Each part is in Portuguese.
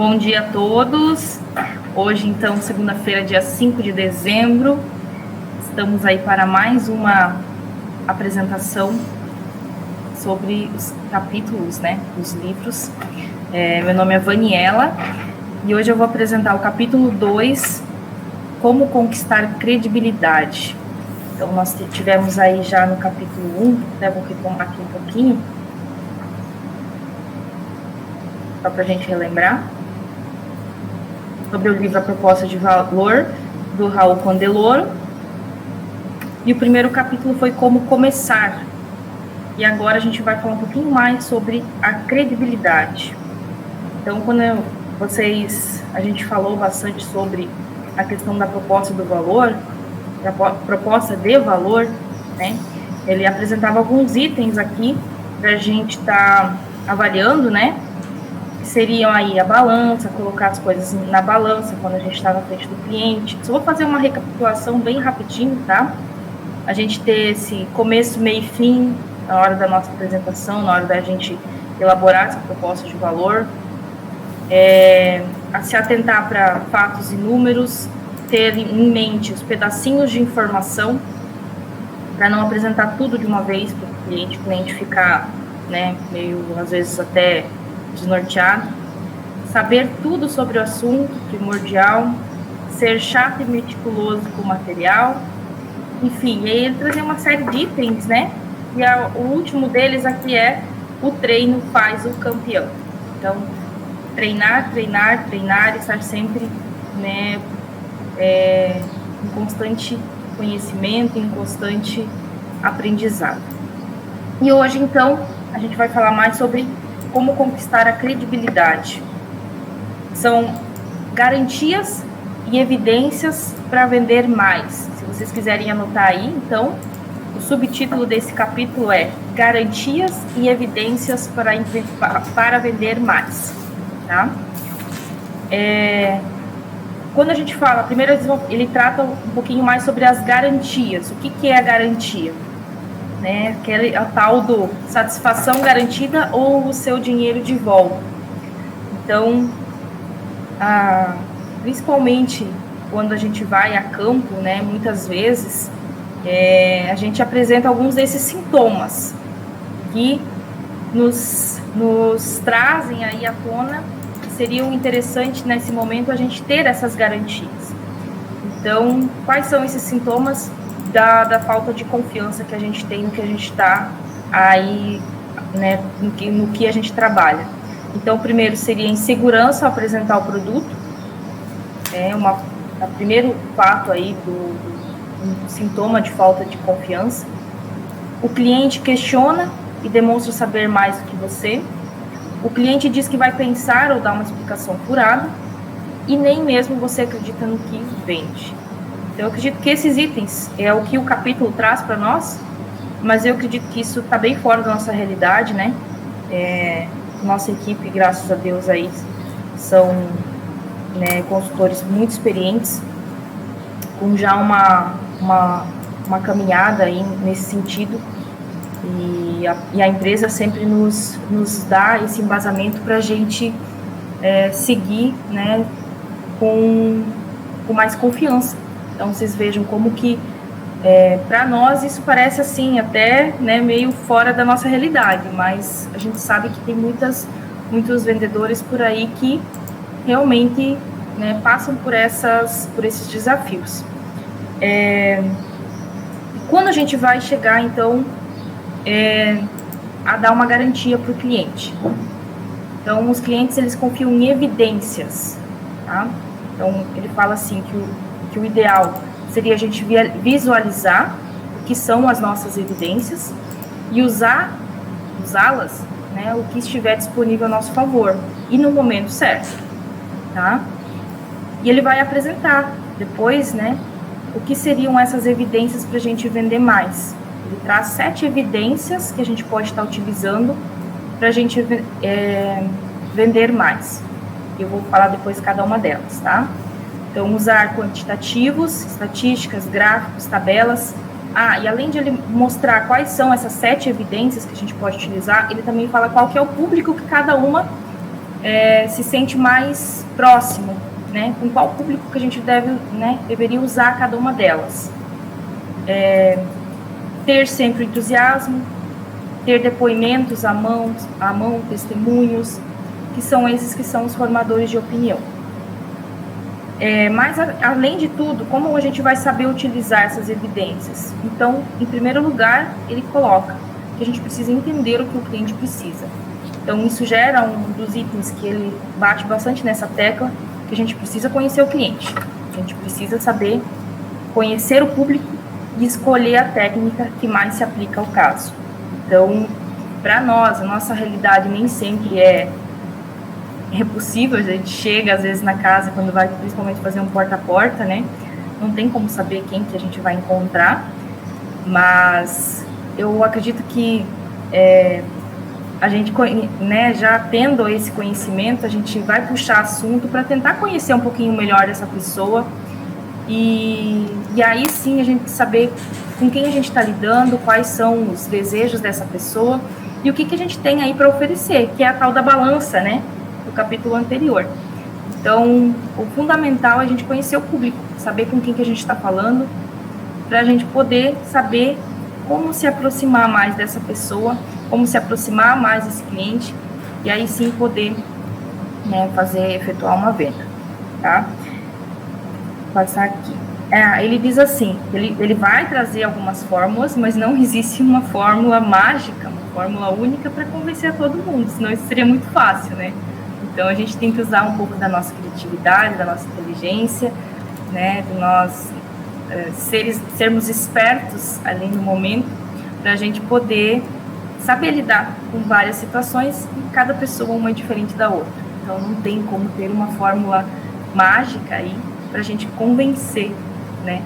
Bom dia a todos. Hoje, então, segunda-feira, dia 5 de dezembro. Estamos aí para mais uma apresentação sobre os capítulos, dos livros. Meu nome é Vaniela e hoje eu vou apresentar o capítulo 2, Como Conquistar Credibilidade. Então, nós tivemos aí já no capítulo 1, vou retomar aqui um pouquinho, só para a gente relembrar, sobre o livro A Proposta de Valor, do Raul Candeloro. E o primeiro capítulo foi Como Começar. E agora a gente vai falar um pouquinho mais sobre a credibilidade. Então, a gente falou bastante sobre a questão da proposta do valor, da proposta de valor, né? Ele apresentava alguns itens aqui para a gente estar avaliando, né? Que seriam aí a balança, colocar as coisas na balança quando a gente está na frente do cliente. Só vou fazer uma recapitulação bem rapidinho, tá? A gente ter esse começo, meio e fim na hora da nossa apresentação, na hora da gente elaborar essa proposta de valor. A se atentar para fatos e números, ter em mente os pedacinhos de informação, para não apresentar tudo de uma vez para o cliente ficar, né, meio, às vezes, até desnorteado. Saber tudo sobre o assunto, primordial. Ser chato e meticuloso com o material. Enfim, e aí ele trazia uma série de itens, né? E o último deles aqui é: o treino faz o campeão. Então, treinar, estar sempre, né, em constante conhecimento, em constante aprendizado. E hoje, então, a gente vai falar mais sobre como conquistar a credibilidade. São garantias e evidências para vender mais. Se vocês quiserem anotar aí, então, o subtítulo desse capítulo é Garantias e Evidências para vender mais. Tá? Quando a gente fala, primeiro ele trata um pouquinho mais sobre as garantias. O que é a garantia? Né? Aquele a tal do satisfação garantida ou o seu dinheiro de volta. Então, principalmente quando a gente vai a campo, né, muitas vezes a gente apresenta alguns desses sintomas que nos trazem aí à tona que seria interessante nesse momento a gente ter essas garantias. Então, quais são esses sintomas da falta de confiança que a gente tem no que a gente está aí, né, no que a gente trabalha? Então, o primeiro seria insegurança ao apresentar o produto. O primeiro fato aí do sintoma de falta de confiança. O cliente questiona e demonstra saber mais do que você. O cliente diz que vai pensar ou dar uma explicação furada e nem mesmo você acredita no que vende. Então, eu acredito que esses itens é o que o capítulo traz para nós, mas eu acredito que isso está bem fora da nossa realidade, né? Nossa equipe, graças a Deus, aí são, né, consultores muito experientes, com já uma caminhada aí nesse sentido, e a empresa sempre nos dá esse embasamento para a gente seguir, né, com mais confiança. Então, vocês vejam como que, para nós, isso parece assim, até, né, meio fora da nossa realidade, mas a gente sabe que tem muitos vendedores por aí que realmente, né, passam por esses desafios. Quando a gente vai chegar, então, a dar uma garantia para o cliente. Então, os clientes, eles confiam em evidências, tá? Então, ele fala assim que o ideal seria a gente visualizar o que são as nossas evidências e usá-las, né, o que estiver disponível a nosso favor e no momento certo, tá? E ele vai apresentar depois, né, o que seriam essas evidências para a gente vender mais. Ele traz 7 evidências que a gente pode estar utilizando para a gente vender mais. Eu vou falar depois cada uma delas, tá? Então, usar quantitativos, estatísticas, gráficos, tabelas. E além de ele mostrar quais são essas 7 evidências que a gente pode utilizar, ele também fala qual que é o público que cada uma se sente mais próximo, né? Com qual público que a gente deveria usar cada uma delas. Ter sempre entusiasmo, ter depoimentos à mão, testemunhos, que são esses que são os formadores de opinião. Mas, além de tudo, como a gente vai saber utilizar essas evidências? Então, em primeiro lugar, ele coloca que a gente precisa entender o que o cliente precisa. Então, isso gera um dos itens que ele bate bastante nessa tecla, que a gente precisa conhecer o cliente. A gente precisa saber conhecer o público e escolher a técnica que mais se aplica ao caso. Então, para nós, a nossa realidade nem sempre é possível. A gente chega, às vezes, na casa, quando vai principalmente fazer um porta a porta, né? Não tem como saber quem que a gente vai encontrar, mas eu acredito que a gente, né, já tendo esse conhecimento, a gente vai puxar assunto para tentar conhecer um pouquinho melhor essa pessoa e aí sim a gente saber com quem a gente está lidando, quais são os desejos dessa pessoa e o que a gente tem aí para oferecer, que é a tal da balança, né, do capítulo anterior. Então, o fundamental é a gente conhecer o público, saber com quem que a gente está falando, para a gente poder saber como se aproximar mais dessa pessoa, como se aproximar mais desse cliente, e aí sim poder, né, efetuar uma venda, tá? Vou passar aqui. Ele diz assim, ele vai trazer algumas fórmulas, mas não existe uma fórmula mágica, uma fórmula única para convencer a todo mundo, senão isso seria muito fácil, né? Então, a gente tem que usar um pouco da nossa criatividade, da nossa inteligência, né, de nós sermos espertos ali no momento, para a gente poder saber lidar com várias situações, e cada pessoa uma é diferente da outra. Então, não tem como ter uma fórmula mágica aí para a gente convencer, né?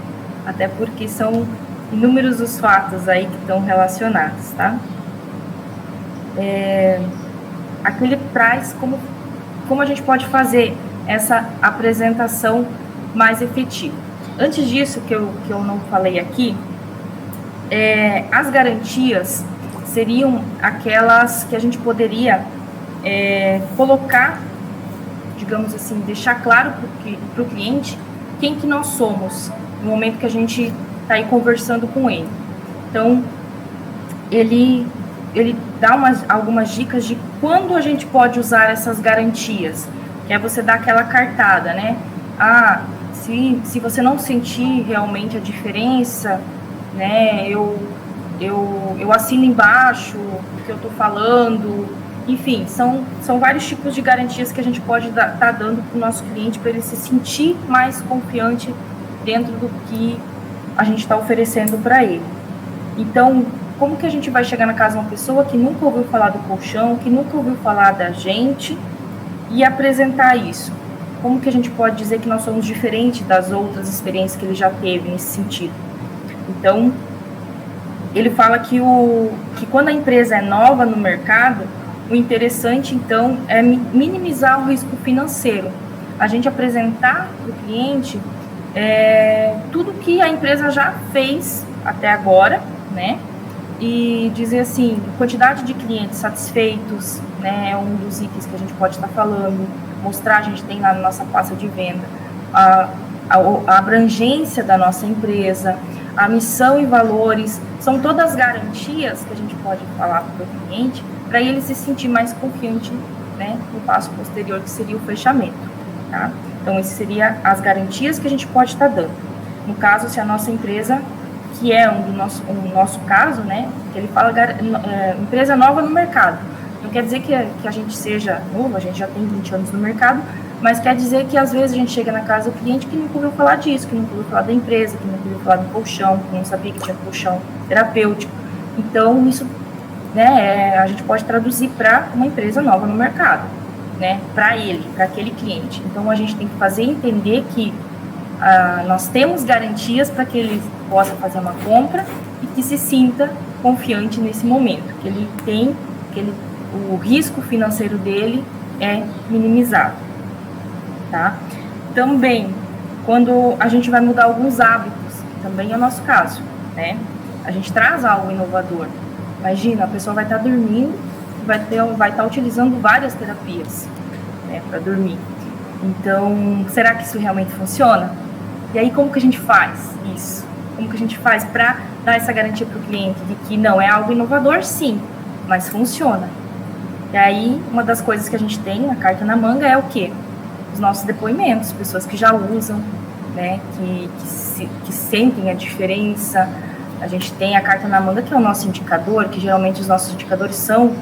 Até porque são inúmeros os fatos aí que estão relacionados, tá? Aqui ele traz como a gente pode fazer essa apresentação mais efetiva. Antes disso, que eu não falei aqui, as garantias seriam aquelas que a gente poderia colocar, digamos assim, deixar claro para o cliente quem que nós somos no momento que a gente está aí conversando com ele. Então, ele dá algumas dicas de quando a gente pode usar essas garantias, que é você dar aquela cartada, né? Se você não sentir realmente a diferença, né, eu assino embaixo o que eu estou falando. Enfim, são vários tipos de garantias que a gente pode estar dando para o nosso cliente, para ele se sentir mais confiante dentro do que a gente está oferecendo para ele. Então, como que a gente vai chegar na casa de uma pessoa que nunca ouviu falar do colchão, que nunca ouviu falar da gente, e apresentar isso? Como que a gente pode dizer que nós somos diferentes das outras experiências que ele já teve nesse sentido? Então, ele fala que quando a empresa é nova no mercado, o interessante, então, é minimizar o risco financeiro. A gente apresentar para o cliente tudo que a empresa já fez até agora, né? E dizer assim, quantidade de clientes satisfeitos, né, é um dos itens que a gente pode estar falando, mostrar, a gente tem lá na nossa pasta de venda, a abrangência da nossa empresa, a missão e valores, são todas garantias que a gente pode falar para o cliente, para ele se sentir mais confiante, né, no passo posterior, que seria o fechamento, tá? Então, essas seriam as garantias que a gente pode estar dando. No caso, se a nossa empresa, que é o nosso caso, né, que ele fala empresa nova no mercado. Não quer dizer que a gente seja novo, a gente já tem 20 anos no mercado, mas quer dizer que às vezes a gente chega na casa do cliente que nunca ouviu falar disso, que nunca ouviu falar da empresa, que nunca ouviu falar do colchão, que não sabia que tinha colchão terapêutico. Então, isso, né, a gente pode traduzir para uma empresa nova no mercado, né, para ele, para aquele cliente. Então, a gente tem que fazer entender que nós temos garantias para que ele possa fazer uma compra e que se sinta confiante nesse momento, que ele tem, o risco financeiro dele é minimizado, tá? Também, quando a gente vai mudar alguns hábitos, que também é o nosso caso, né? A gente traz algo inovador. Imagina, a pessoa vai estar dormindo, vai estar utilizando várias terapias. né, para dormir. Então, será que isso realmente funciona? E aí, como que a gente faz isso? Como que a gente faz para dar essa garantia para o cliente de que não é algo inovador, sim, mas funciona? E aí, uma das coisas que a gente tem na carta na manga é o quê? Os nossos depoimentos, pessoas que já usam, né, que sentem a diferença. A gente tem a carta na manga, que é o nosso indicador, que geralmente os nossos indicadores são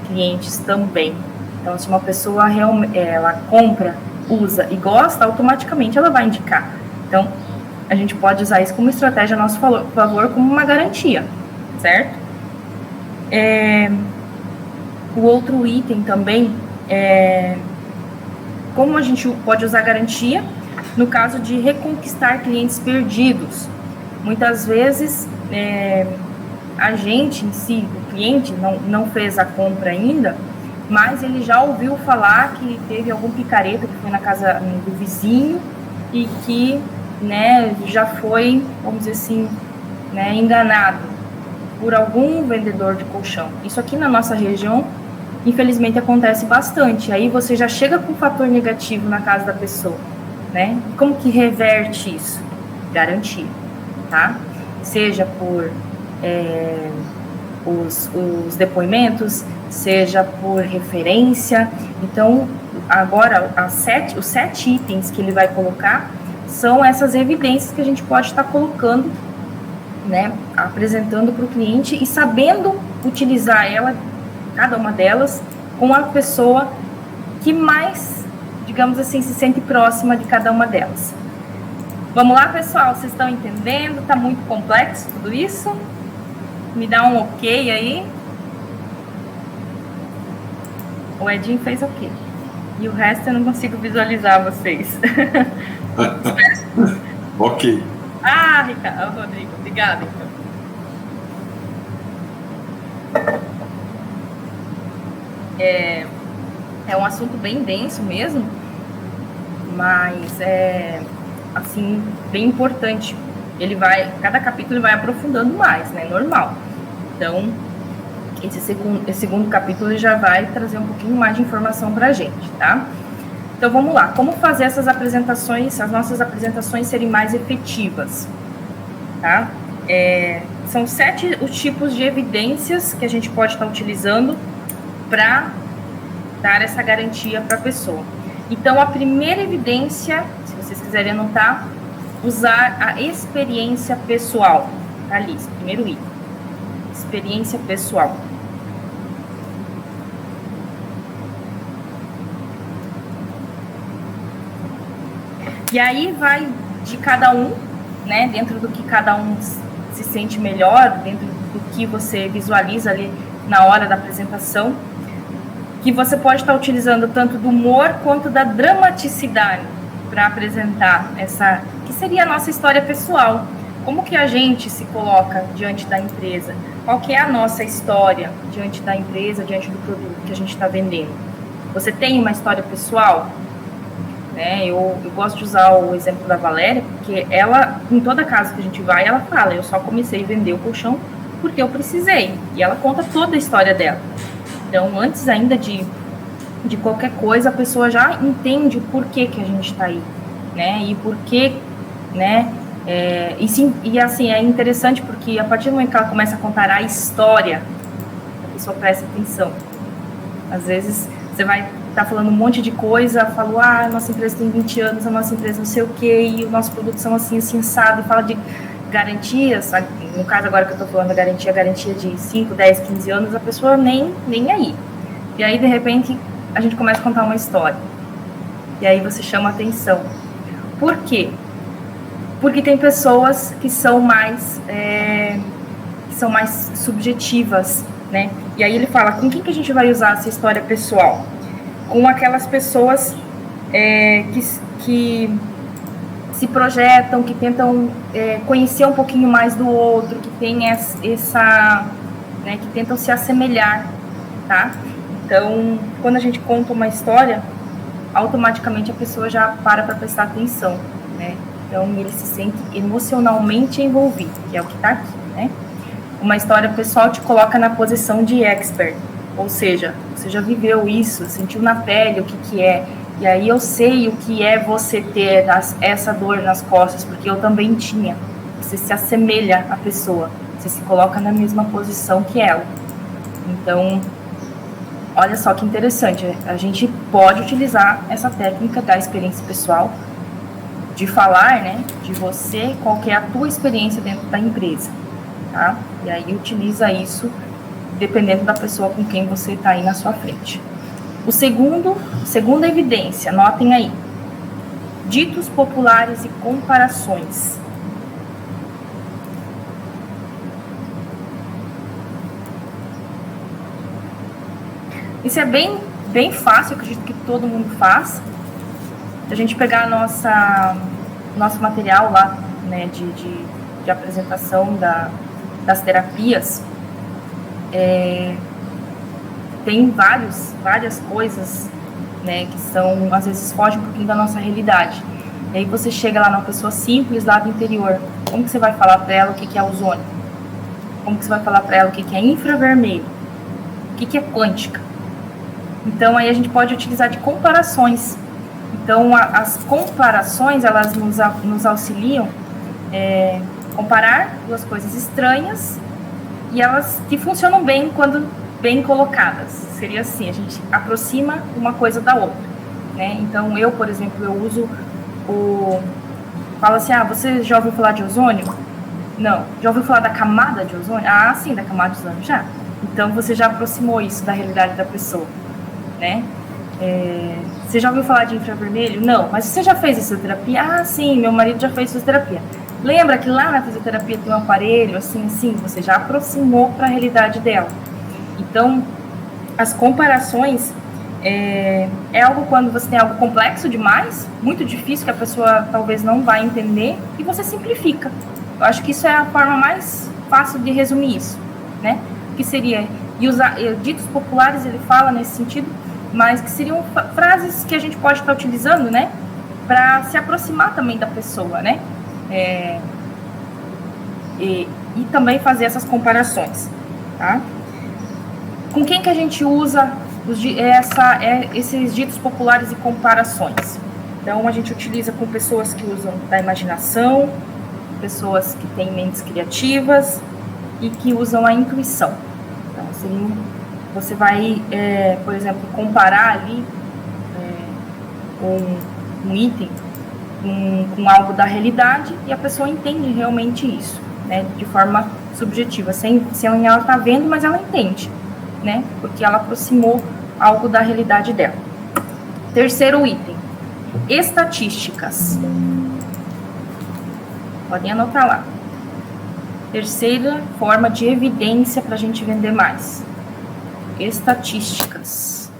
clientes também. Então, se uma pessoa ela compra, usa e gosta, automaticamente ela vai indicar. Então, a gente pode usar isso como estratégia a nosso favor, como uma garantia, certo? O outro item também é como a gente pode usar garantia no caso de reconquistar clientes perdidos. Muitas vezes, a gente em si, o cliente, não fez a compra ainda, mas ele já ouviu falar que teve algum picareta que foi na casa do vizinho e que, né, já foi, vamos dizer assim, né, enganado por algum vendedor de colchão. Isso aqui na nossa região, infelizmente, acontece bastante. Aí você já chega com um fator negativo na casa da pessoa, né? Como que reverte isso? Garantia, tá? Seja por os depoimentos, seja por referência. Então, agora, os 7 itens que ele vai colocar são essas evidências que a gente pode estar colocando, né, apresentando para o cliente e sabendo utilizar cada uma delas, com a pessoa que mais, digamos assim, se sente próxima de cada uma delas. Vamos lá, pessoal? Vocês estão entendendo? Está muito complexo tudo isso? Me dá um ok aí. O Edinho fez ok. E o resto eu não consigo visualizar vocês. Ok. Ricardo, Rodrigo, obrigada. Então. É um assunto bem denso mesmo, mas assim, bem importante. Cada capítulo vai aprofundando mais, né? Normal. Então, esse segundo capítulo já vai trazer um pouquinho mais de informação pra gente, tá? Então, vamos lá. Como fazer essas apresentações, as nossas apresentações serem mais efetivas, tá? São 7 os tipos de evidências que a gente pode estar utilizando para dar essa garantia para a pessoa. Então, a primeira evidência, se vocês quiserem anotar, usar a experiência pessoal. Tá ali, esse primeiro item. Experiência pessoal. E aí vai de cada um, né? Dentro do que cada um se sente melhor, dentro do que você visualiza ali na hora da apresentação, que você pode estar utilizando tanto do humor quanto da dramaticidade para apresentar essa, que seria a nossa história pessoal. Como que a gente se coloca diante da empresa? Qual que é a nossa história diante da empresa, diante do produto que a gente está vendendo? Você tem uma história pessoal? Eu gosto de usar o exemplo da Valéria, porque ela, em toda casa que a gente vai, ela fala, eu só comecei a vender o colchão porque eu precisei. E ela conta toda a história dela. Então, antes ainda de qualquer coisa, a pessoa já entende o porquê que a gente está aí, né? E porquê, né? E assim, é interessante porque a partir do momento que ela começa a contar a história, a pessoa presta atenção. Às vezes, você vai estar falando um monte de coisa, falou, a nossa empresa tem 20 anos, a nossa empresa não sei o quê, e o nosso produto são assim, assim, assado, e fala de garantias, sabe? No caso agora que eu estou falando da garantia de 5, 10, 15 anos, a pessoa nem aí. E aí, de repente, a gente começa a contar uma história. E aí você chama a atenção. Por quê? Porque tem pessoas que são mais subjetivas, né? E aí ele fala, com quem que a gente vai usar essa história pessoal? Com aquelas pessoas que se projetam, que tentam conhecer um pouquinho mais do outro, que tem essa, né, que tentam se assemelhar, tá? Então, quando a gente conta uma história, automaticamente a pessoa já para prestar atenção, né? Então, ele se sente emocionalmente envolvido, que é o que está aqui, né? Uma história pessoal te coloca na posição de expert, ou seja, você já viveu isso, sentiu na pele o que é E aí eu sei o que é você ter essa dor nas costas, porque eu também tinha. Você se assemelha à pessoa, você se coloca na mesma posição que ela. Então, olha só que interessante, a gente pode utilizar essa técnica da experiência pessoal, de falar, né, de você, qual que é a tua experiência dentro da empresa, tá? E aí utiliza isso dependendo da pessoa com quem você está aí na sua frente. Segunda evidência, notem aí, ditos populares e comparações. Isso é bem fácil, eu acredito que todo mundo faz. A gente pegar nosso material lá, né, de apresentação das terapias, tem várias coisas, né, que são, às vezes, fogem um pouquinho da nossa realidade. E aí você chega lá numa pessoa simples, lá do interior, como que você vai falar para ela o que é ozônio? Como que você vai falar para ela o que é infravermelho? O que é quântica? Então, aí a gente pode utilizar de comparações. Então, as comparações, elas nos auxiliam comparar duas coisas estranhas e elas que funcionam bem quando bem colocadas. Seria assim, a gente aproxima uma coisa da outra, né? Então, eu, por exemplo, eu uso falo assim, você já ouviu falar de ozônio? Não. Já ouviu falar da camada de ozônio? Ah, sim, da camada de ozônio, já. Então, você já aproximou isso da realidade da pessoa, né? Você já ouviu falar de infravermelho? Não. Mas você já fez fisioterapia? Ah, sim, meu marido já fez fisioterapia. Lembra que lá na fisioterapia tem um aparelho, assim, você já aproximou para a realidade dela. Então, as comparações é algo quando você tem algo complexo demais, muito difícil, que a pessoa talvez não vai entender, e você simplifica. Eu acho que isso é a forma mais fácil de resumir isso, né? Que seria, e usar ditos populares, ele fala nesse sentido, mas que seriam frases que a gente pode estar utilizando, né? Para se aproximar também da pessoa, né? E também fazer essas comparações, tá? Com quem que a gente usa esses ditos populares e comparações? Então, a gente utiliza com pessoas que usam da imaginação, pessoas que têm mentes criativas e que usam a intuição. Então, assim, você vai, por exemplo, comparar ali um item com algo da realidade e a pessoa entende realmente isso, né, de forma subjetiva, sem ela estar vendo, mas ela entende, né, porque ela aproximou algo da realidade dela. Terceiro item, estatísticas. Podem anotar lá. Terceira forma de evidência para a gente vender mais. Estatísticas.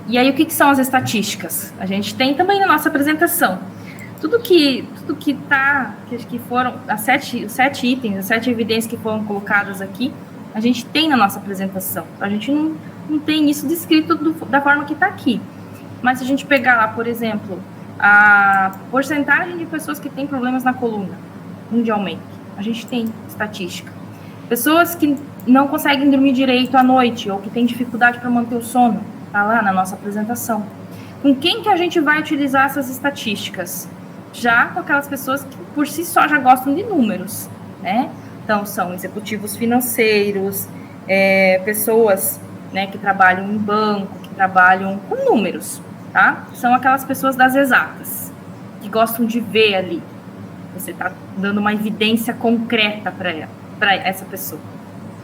E aí, o que são as estatísticas? A gente tem também na nossa apresentação. Tudo que foram os 7 itens, as 7 evidências que foram colocadas aqui, a gente tem na nossa apresentação. A gente não tem isso descrito da forma que está aqui. Mas se a gente pegar lá, por exemplo, a porcentagem de pessoas que têm problemas na coluna, mundialmente, a gente tem estatística. Pessoas que não conseguem dormir direito à noite ou que têm dificuldade para manter o sono, está lá na nossa apresentação. Com quem que a gente vai utilizar essas estatísticas? Já com aquelas pessoas que por si só já gostam de números, né? Então, são executivos financeiros, pessoas, né, que trabalham em banco, que trabalham com números, tá? São aquelas pessoas das exatas, que gostam de ver ali. Você está dando uma evidência concreta para essa pessoa,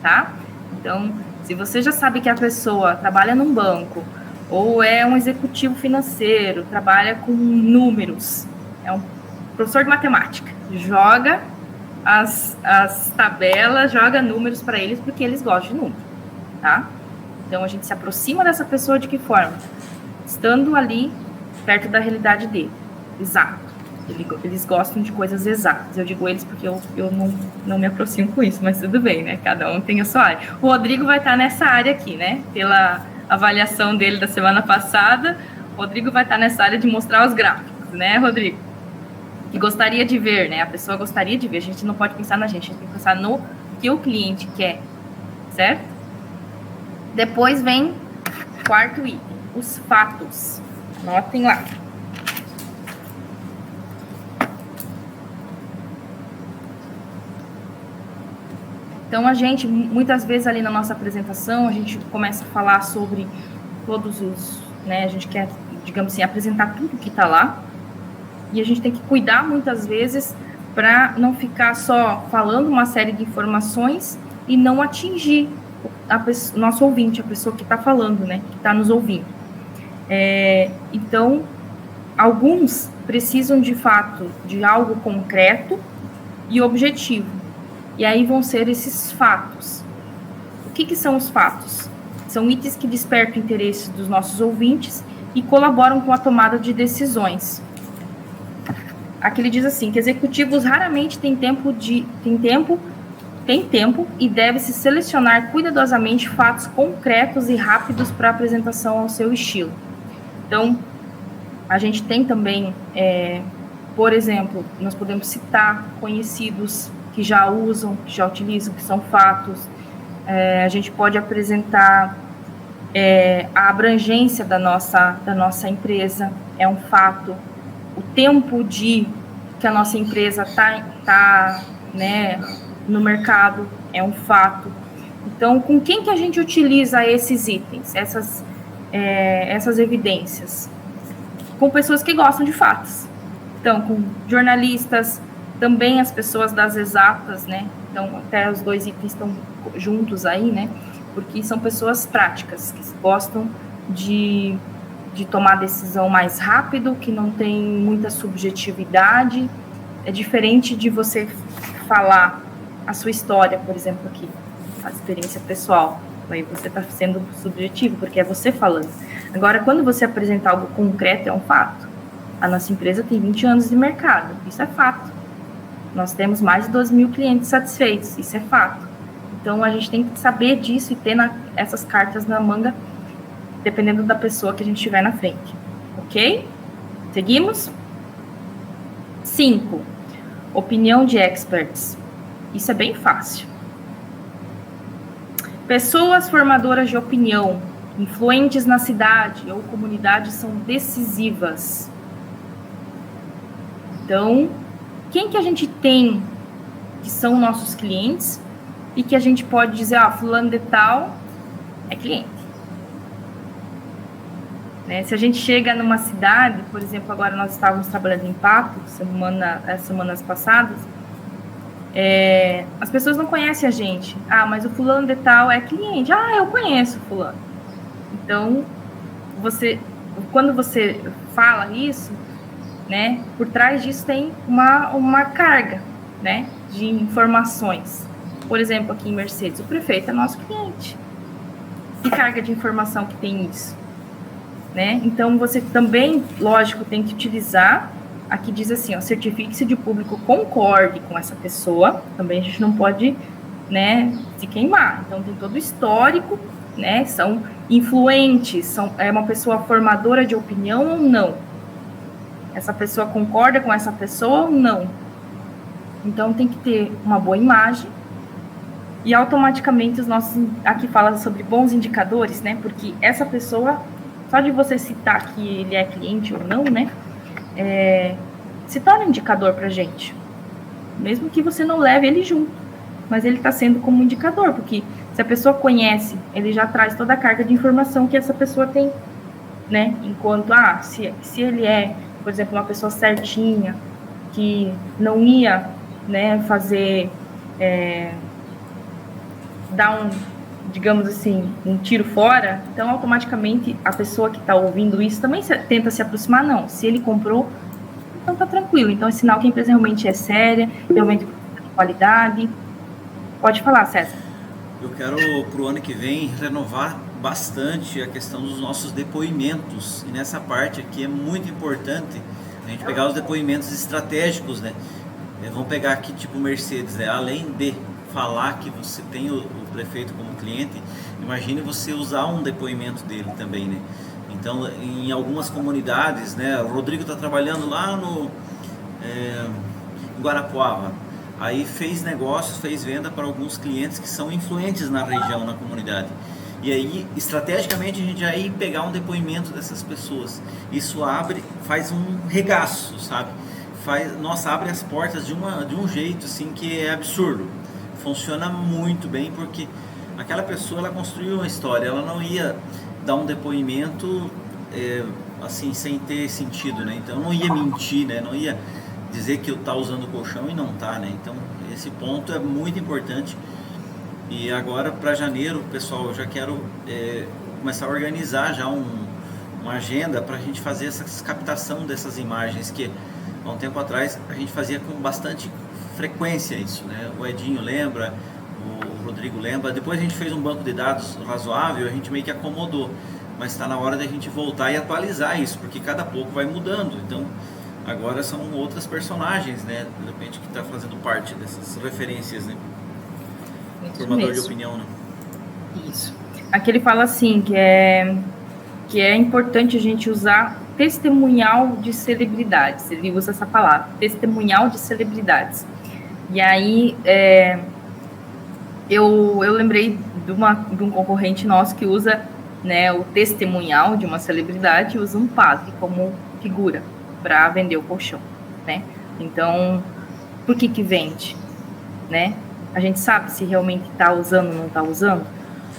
tá? Então, se você já sabe que a pessoa trabalha num banco, ou é um executivo financeiro, trabalha com números, é um professor de matemática, joga as tabelas, joga números para eles, porque eles gostam de números, tá? Então, a gente se aproxima dessa pessoa de que forma? Estando ali, perto da realidade dele, exato. Eles gostam de coisas exatas. Eu digo eles porque eu não me aproximo com isso, mas tudo bem, né? Cada um tem a sua área. O Rodrigo vai estar nessa área aqui, né? Pela avaliação dele da semana passada, o Rodrigo vai estar nessa área de mostrar os gráficos, né, Rodrigo? Que gostaria de ver, né? A pessoa gostaria de ver. A gente não pode pensar na gente, a gente tem que pensar no que o cliente quer, certo? Depois vem Quarto item, os fatos. Anotem lá. Então, a gente, muitas vezes ali na nossa apresentação, a gente começa a falar sobre todos os, né, a gente quer, digamos assim, apresentar tudo que está lá, e a gente tem que cuidar muitas vezes para não ficar só falando uma série de informações e não atingir o nosso ouvinte, a pessoa que está falando, né, que está nos ouvindo. Então, alguns precisam, de fato, de algo concreto e objetivo. E aí vão ser esses fatos. O que são os fatos? São itens que despertam o interesse dos nossos ouvintes e colaboram com a tomada de decisões. Aqui ele diz assim, que executivos raramente têm tempo e deve-se selecionar cuidadosamente fatos concretos e rápidos para apresentação ao seu estilo. Então, a gente tem também, por exemplo, nós podemos citar conhecidos que já usam, que já utilizam, que são fatos. A gente pode apresentar a abrangência da nossa empresa, é um fato. O tempo que a nossa empresa está né, no mercado é um fato. Então, com quem que a gente utiliza esses itens, essas evidências? Com pessoas que gostam de fatos. Então, com jornalistas, também as pessoas das exatas, né? Então, até os dois itens estão juntos aí, né? Porque são pessoas práticas, que gostam de tomar decisão mais rápido, que não tem muita subjetividade. É diferente de você falar a sua história, por exemplo, aqui, a experiência pessoal. Aí você está sendo subjetivo, porque é você falando. Agora, quando você apresenta algo concreto, é um fato. A nossa empresa tem 20 anos de mercado, isso é fato. Nós temos mais de 12 mil clientes satisfeitos, isso é fato. Então, a gente tem que saber disso e ter essas cartas na manga, dependendo da pessoa que a gente tiver na frente. Ok? Seguimos? 5. Opinião de experts. Isso é bem fácil. Pessoas formadoras de opinião, influentes na cidade ou comunidade são decisivas. Então, quem que a gente tem que são nossos clientes e que a gente pode dizer, fulano de tal é cliente. Né? Se a gente chega numa cidade, por exemplo, agora nós estávamos trabalhando em Pato, semanas passadas, as pessoas não conhecem a gente. Mas o fulano de tal é cliente. Eu conheço o fulano. Então, quando você fala isso, né, por trás disso tem uma carga, né, de informações. Por exemplo, aqui em Mercedes, o prefeito é nosso cliente. Que carga de informação que tem isso? Né? Então, você também, lógico, tem que utilizar, aqui diz assim, certifique-se de público concorde com essa pessoa, também a gente não pode, né, se queimar. Então, tem todo o histórico, né, são influentes, é uma pessoa formadora de opinião ou não? Essa pessoa concorda com essa pessoa ou não? Então, tem que ter uma boa imagem e automaticamente aqui fala sobre bons indicadores, né, porque essa pessoa, só de você citar que ele é cliente ou não, né, se torna indicador para a gente. Mesmo que você não leve ele junto, mas ele está sendo como indicador, porque se a pessoa conhece, ele já traz toda a carga de informação que essa pessoa tem, né, enquanto, se ele é, por exemplo, uma pessoa certinha, que não ia, né, fazer, dar digamos assim, um tiro fora, então automaticamente a pessoa que está ouvindo isso também tenta se aproximar, não. Se ele comprou, então tá tranquilo. Então é sinal que a empresa realmente é séria, realmente tem qualidade. Pode falar, César. Eu quero, para o ano que vem, renovar bastante a questão dos nossos depoimentos. E nessa parte aqui é muito importante a gente pegar os depoimentos estratégicos, né? Vamos pegar aqui tipo Mercedes, né? Além de falar que você tem o prefeito como cliente, imagine você usar um depoimento dele também, né? Então, em algumas comunidades, né? O Rodrigo está trabalhando lá em Guarapuava, aí fez negócios, fez venda para alguns clientes que são influentes na região, na comunidade. E aí, estrategicamente, a gente já ia pegar um depoimento dessas pessoas. Isso abre, faz um regaço, sabe? Nossa, abre as portas de um jeito assim que é absurdo. Funciona muito bem, porque aquela pessoa, ela construiu uma história, ela não ia dar um depoimento assim, sem ter sentido, né? Então, não ia mentir, né? Não ia dizer que eu tá usando o colchão e não tá, né? Então, esse ponto é muito importante. E agora, para janeiro, pessoal, eu já quero começar a organizar já uma agenda para a gente fazer essa captação dessas imagens, que há um tempo atrás a gente fazia com bastante frequência isso, né? O Edinho lembra, o Rodrigo lembra. Depois a gente fez um banco de dados razoável, a gente meio que acomodou, mas está na hora da gente voltar e atualizar isso, porque cada pouco vai mudando. Então, agora são outras personagens, né? De repente, que está fazendo parte dessas referências, né? Formador de opinião, né? Isso. Aqui ele fala assim, que é importante a gente usar testemunhal de celebridades. Ele usa essa palavra, testemunhal de celebridades. E aí, eu lembrei de um concorrente nosso que usa, né, o testemunhal de uma celebridade e usa um padre como figura para vender o colchão, né? Então, por que vende, né? A gente sabe se realmente está usando ou não está usando,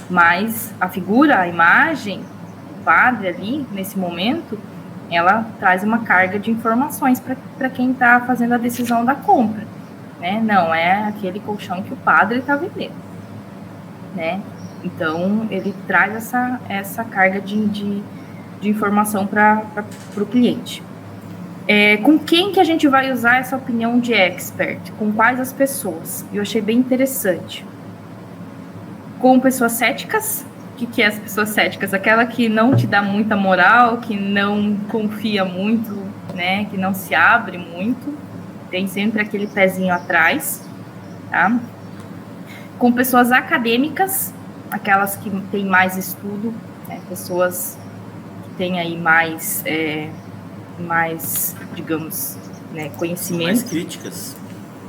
mas a figura, a imagem do padre ali, nesse momento, ela traz uma carga de informações para quem está fazendo a decisão da compra, né? Não é aquele colchão que o padre está vendendo, né? Então, ele traz essa carga de informação para o cliente. Com quem que a gente vai usar essa opinião de expert? Com quais as pessoas? Eu achei bem interessante. Com pessoas céticas. O que é as pessoas céticas? Aquela que não te dá muita moral, que não confia muito, né? Que não se abre muito. Tem sempre aquele pezinho atrás, tá? Com pessoas acadêmicas, aquelas que têm mais estudo, né? Pessoas que têm aí mais, digamos, né, conhecimento.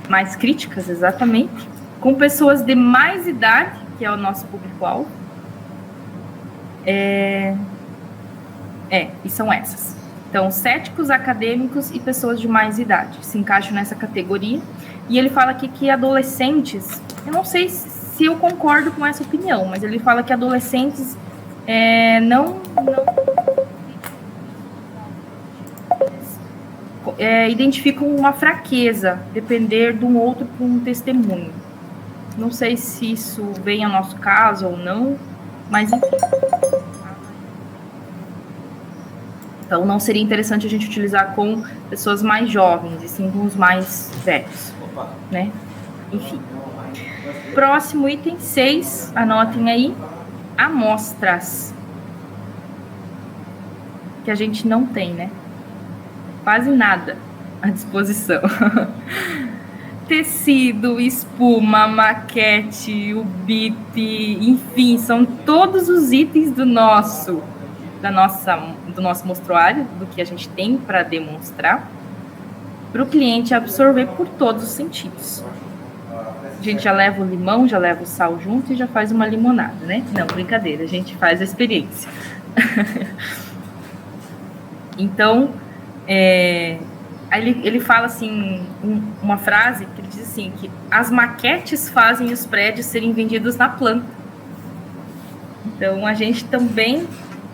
Mais críticas, exatamente. Com pessoas de mais idade, que é o nosso público-alvo. E são essas. Então, céticos, acadêmicos e pessoas de mais idade se encaixam nessa categoria. E ele fala aqui que adolescentes, eu não sei se eu concordo com essa opinião, mas ele fala que adolescentes não identificam uma fraqueza, depender de um outro para um testemunho. Não sei se isso vem ao nosso caso ou não, mas enfim. Então, não seria interessante a gente utilizar com pessoas mais jovens, e sim com os mais velhos, né? Enfim. Próximo item 6, anotem aí, amostras. Que a gente não tem, né? Quase nada à disposição. Tecido, espuma, maquete, o bip, enfim, são todos os itens do nosso mostruário, do que a gente tem para demonstrar, para o cliente absorver por todos os sentidos. A gente já leva o limão, já leva o sal junto e já faz uma limonada, né? Não, brincadeira, a gente faz a experiência. Então, aí ele fala assim, uma frase que ele diz assim, que as maquetes fazem os prédios serem vendidos na planta. Então,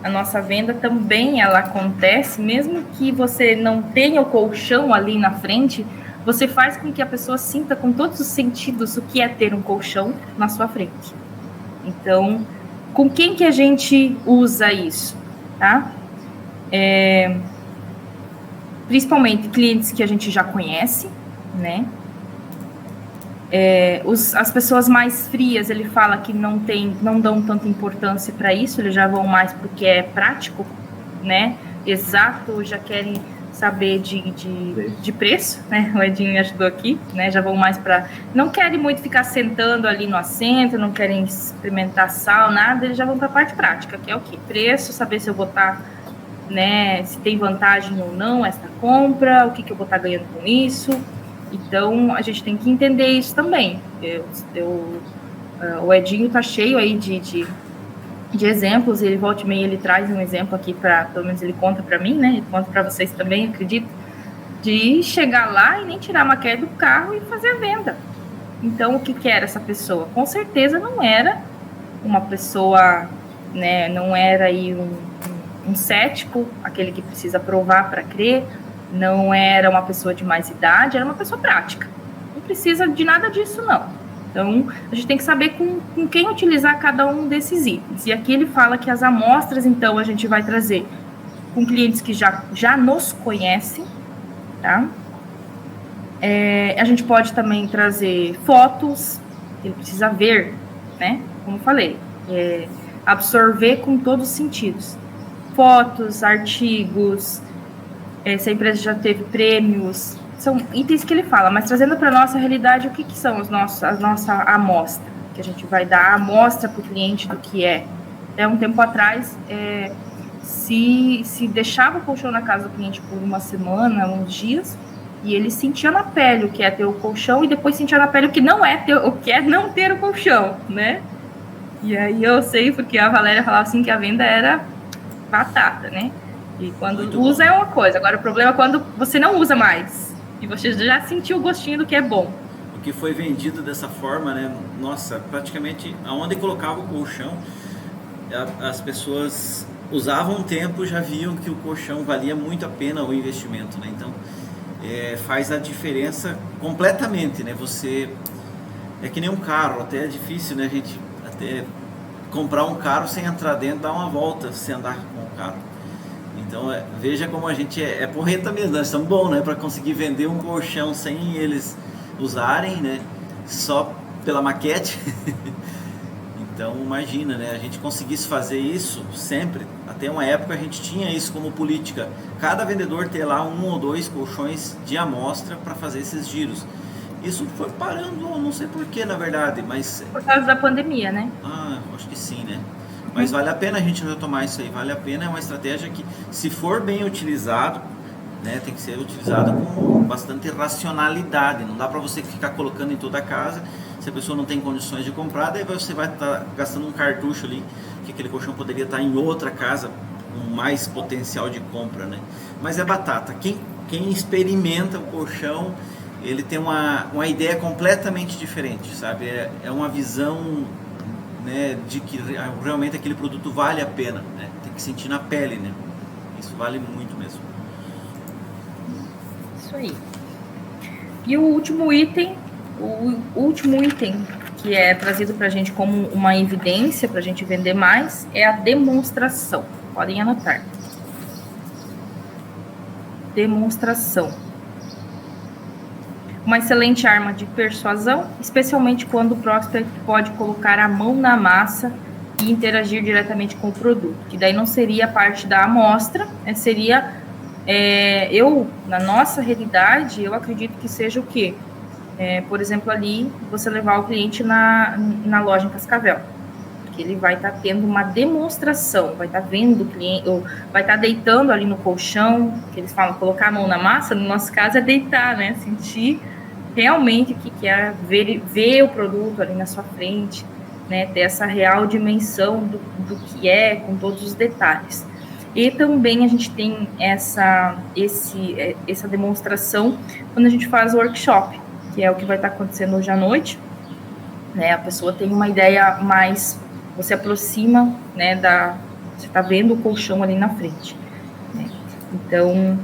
a nossa venda também ela acontece, mesmo que você não tenha o colchão ali na frente, você faz com que a pessoa sinta com todos os sentidos o que é ter um colchão na sua frente. Então, com quem que a gente usa isso, tá? Principalmente clientes que a gente já conhece, né? As pessoas mais frias, ele fala que não dão tanta importância para isso, eles já vão mais porque é prático, né? Exato, já querem saber de preço, né? O Edinho me ajudou aqui, né? Já vão mais para... Não querem muito ficar sentando ali no assento, não querem experimentar sal, nada, eles já vão para a parte prática, que é o quê? Preço, saber se eu vou estar, né? Se tem vantagem ou não essa compra, o que eu vou estar ganhando com isso. Então, a gente tem que entender isso também. O Edinho tá cheio aí de exemplos, ele volta e meia, ele traz um exemplo aqui, pelo menos ele conta para mim, né? Ele conta para vocês também, acredito, de chegar lá e nem tirar a maquete do carro e fazer a venda. Então, o que era essa pessoa? Com certeza não era uma pessoa, né? Não era aí um cético, aquele que precisa provar para crer, não era uma pessoa de mais idade, era uma pessoa prática. Não precisa de nada disso, não. Então, a gente tem que saber com quem utilizar cada um desses itens. E aqui ele fala que as amostras, então, a gente vai trazer com clientes que já nos conhecem, tá? A gente pode também trazer fotos, ele precisa ver, né? Como eu falei, absorver com todos os sentidos. Fotos, artigos, se a empresa já teve prêmios, são itens que ele fala, mas trazendo para a nossa realidade, o que são a nossa amostra? Que a gente vai dar a amostra para o cliente do que é. Um tempo atrás, se deixava o colchão na casa do cliente por uma semana, uns dias, e ele sentia na pele o que é ter o colchão, e depois sentia na pele o que não é o que é não ter o colchão, né? E aí eu sei, porque a Valéria falava assim que a venda era batata, né? E quando muito usa bom. É uma coisa, agora o problema é quando você não usa mais. E você já sentiu o gostinho do que é bom. O que foi vendido dessa forma, né? Nossa, praticamente aonde colocava o colchão, as pessoas usavam um tempo, já viam que o colchão valia muito a pena o investimento, né? Então, faz a diferença completamente, né? Você é que nem um carro, até é difícil, né? A gente até comprar um carro sem entrar dentro, dar uma volta sem andar com o carro. Então, veja como a gente é porreta mesmo, nós estamos bons, né, para conseguir vender um colchão sem eles usarem, né, só pela maquete. Então, imagina, né, a gente conseguisse fazer isso sempre. Até uma época a gente tinha isso como política, cada vendedor ter lá 1 ou 2 colchões de amostra para fazer esses giros. Isso foi parando, não sei porquê, na verdade, mas... Por causa da pandemia, né? Acho que sim, né? Mas vale a pena a gente retomar isso aí, vale a pena, é uma estratégia que, se for bem utilizado, né, tem que ser utilizado com bastante racionalidade. Não dá para você ficar colocando em toda a casa, se a pessoa não tem condições de comprar, daí você vai estar gastando um cartucho ali, que aquele colchão poderia estar em outra casa com mais potencial de compra, né? Mas é batata, quem experimenta o colchão, ele tem uma ideia completamente diferente, sabe? É uma visão, né, de que realmente aquele produto vale a pena, né? Tem que sentir na pele, né? Isso vale muito mesmo. Isso aí. E o último item que é trazido para a gente como uma evidência para a gente vender mais é a demonstração. Podem anotar. Demonstração. Uma excelente arma de persuasão, especialmente quando o prospect pode colocar a mão na massa e interagir diretamente com o produto, que daí não seria parte da amostra, seria, na nossa realidade, eu acredito que seja o quê? Por exemplo, ali, você levar o cliente na loja em Cascavel, que ele vai estar tendo uma demonstração, vai estar vendo o cliente, ou vai estar deitando ali no colchão, que eles falam, colocar a mão na massa, no nosso caso é deitar, né? Sentir realmente o que é ver o produto ali na sua frente, né? Ter essa real dimensão do que é, com todos os detalhes. E também a gente tem essa demonstração quando a gente faz o workshop, que é o que vai estar acontecendo hoje à noite, né? A pessoa tem uma ideia mais, você aproxima, né, você está vendo o colchão ali na frente, né? Então,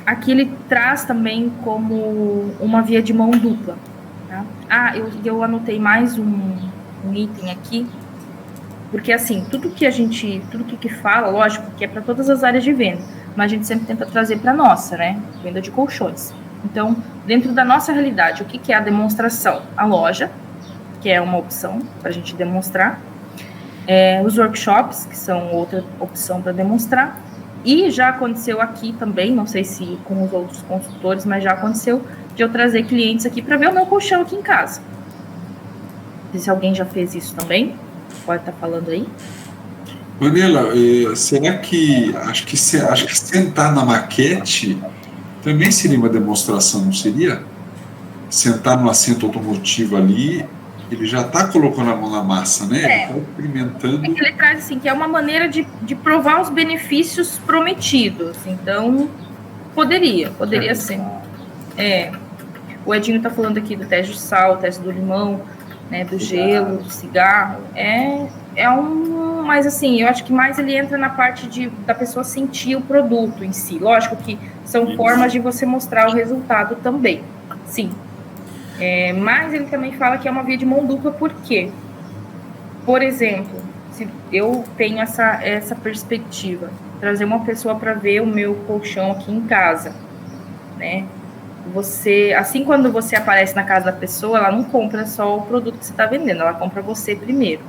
aqui ele traz também como uma via de mão dupla, tá? Eu anotei mais um item aqui, porque assim, tudo que fala, lógico, que é para todas as áreas de venda, mas a gente sempre tenta trazer para nossa, né, venda de colchões. Então, dentro da nossa realidade, o que é a demonstração? A loja, que é uma opção para a gente demonstrar, os workshops, que são outra opção para demonstrar, e já aconteceu aqui também, não sei se com os outros consultores, mas já aconteceu de eu trazer clientes aqui para ver o meu colchão aqui em casa. Não sei se alguém já fez isso também, pode estar falando aí. Manela, será que acho que sentar na maquete também seria uma demonstração, não seria? Sentar no assento automotivo ali, Ele já está colocando a mão na massa, né? Ele está experimentando. É que ele traz assim, que é uma maneira de provar os benefícios prometidos. Então, poderia ser. O Edinho está falando aqui do teste de sal, teste do limão, né, do gelo, do cigarro. Mas assim, eu acho que mais ele entra na parte da pessoa sentir o produto em si. Lógico que são formas de você mostrar o resultado também. Sim. Mas ele também fala que é uma via de mão dupla, por quê? Por exemplo, se eu tenho essa perspectiva, trazer uma pessoa para ver o meu colchão aqui em casa, né? Assim, quando você aparece na casa da pessoa, ela não compra só o produto que você está vendendo, ela compra você primeiro.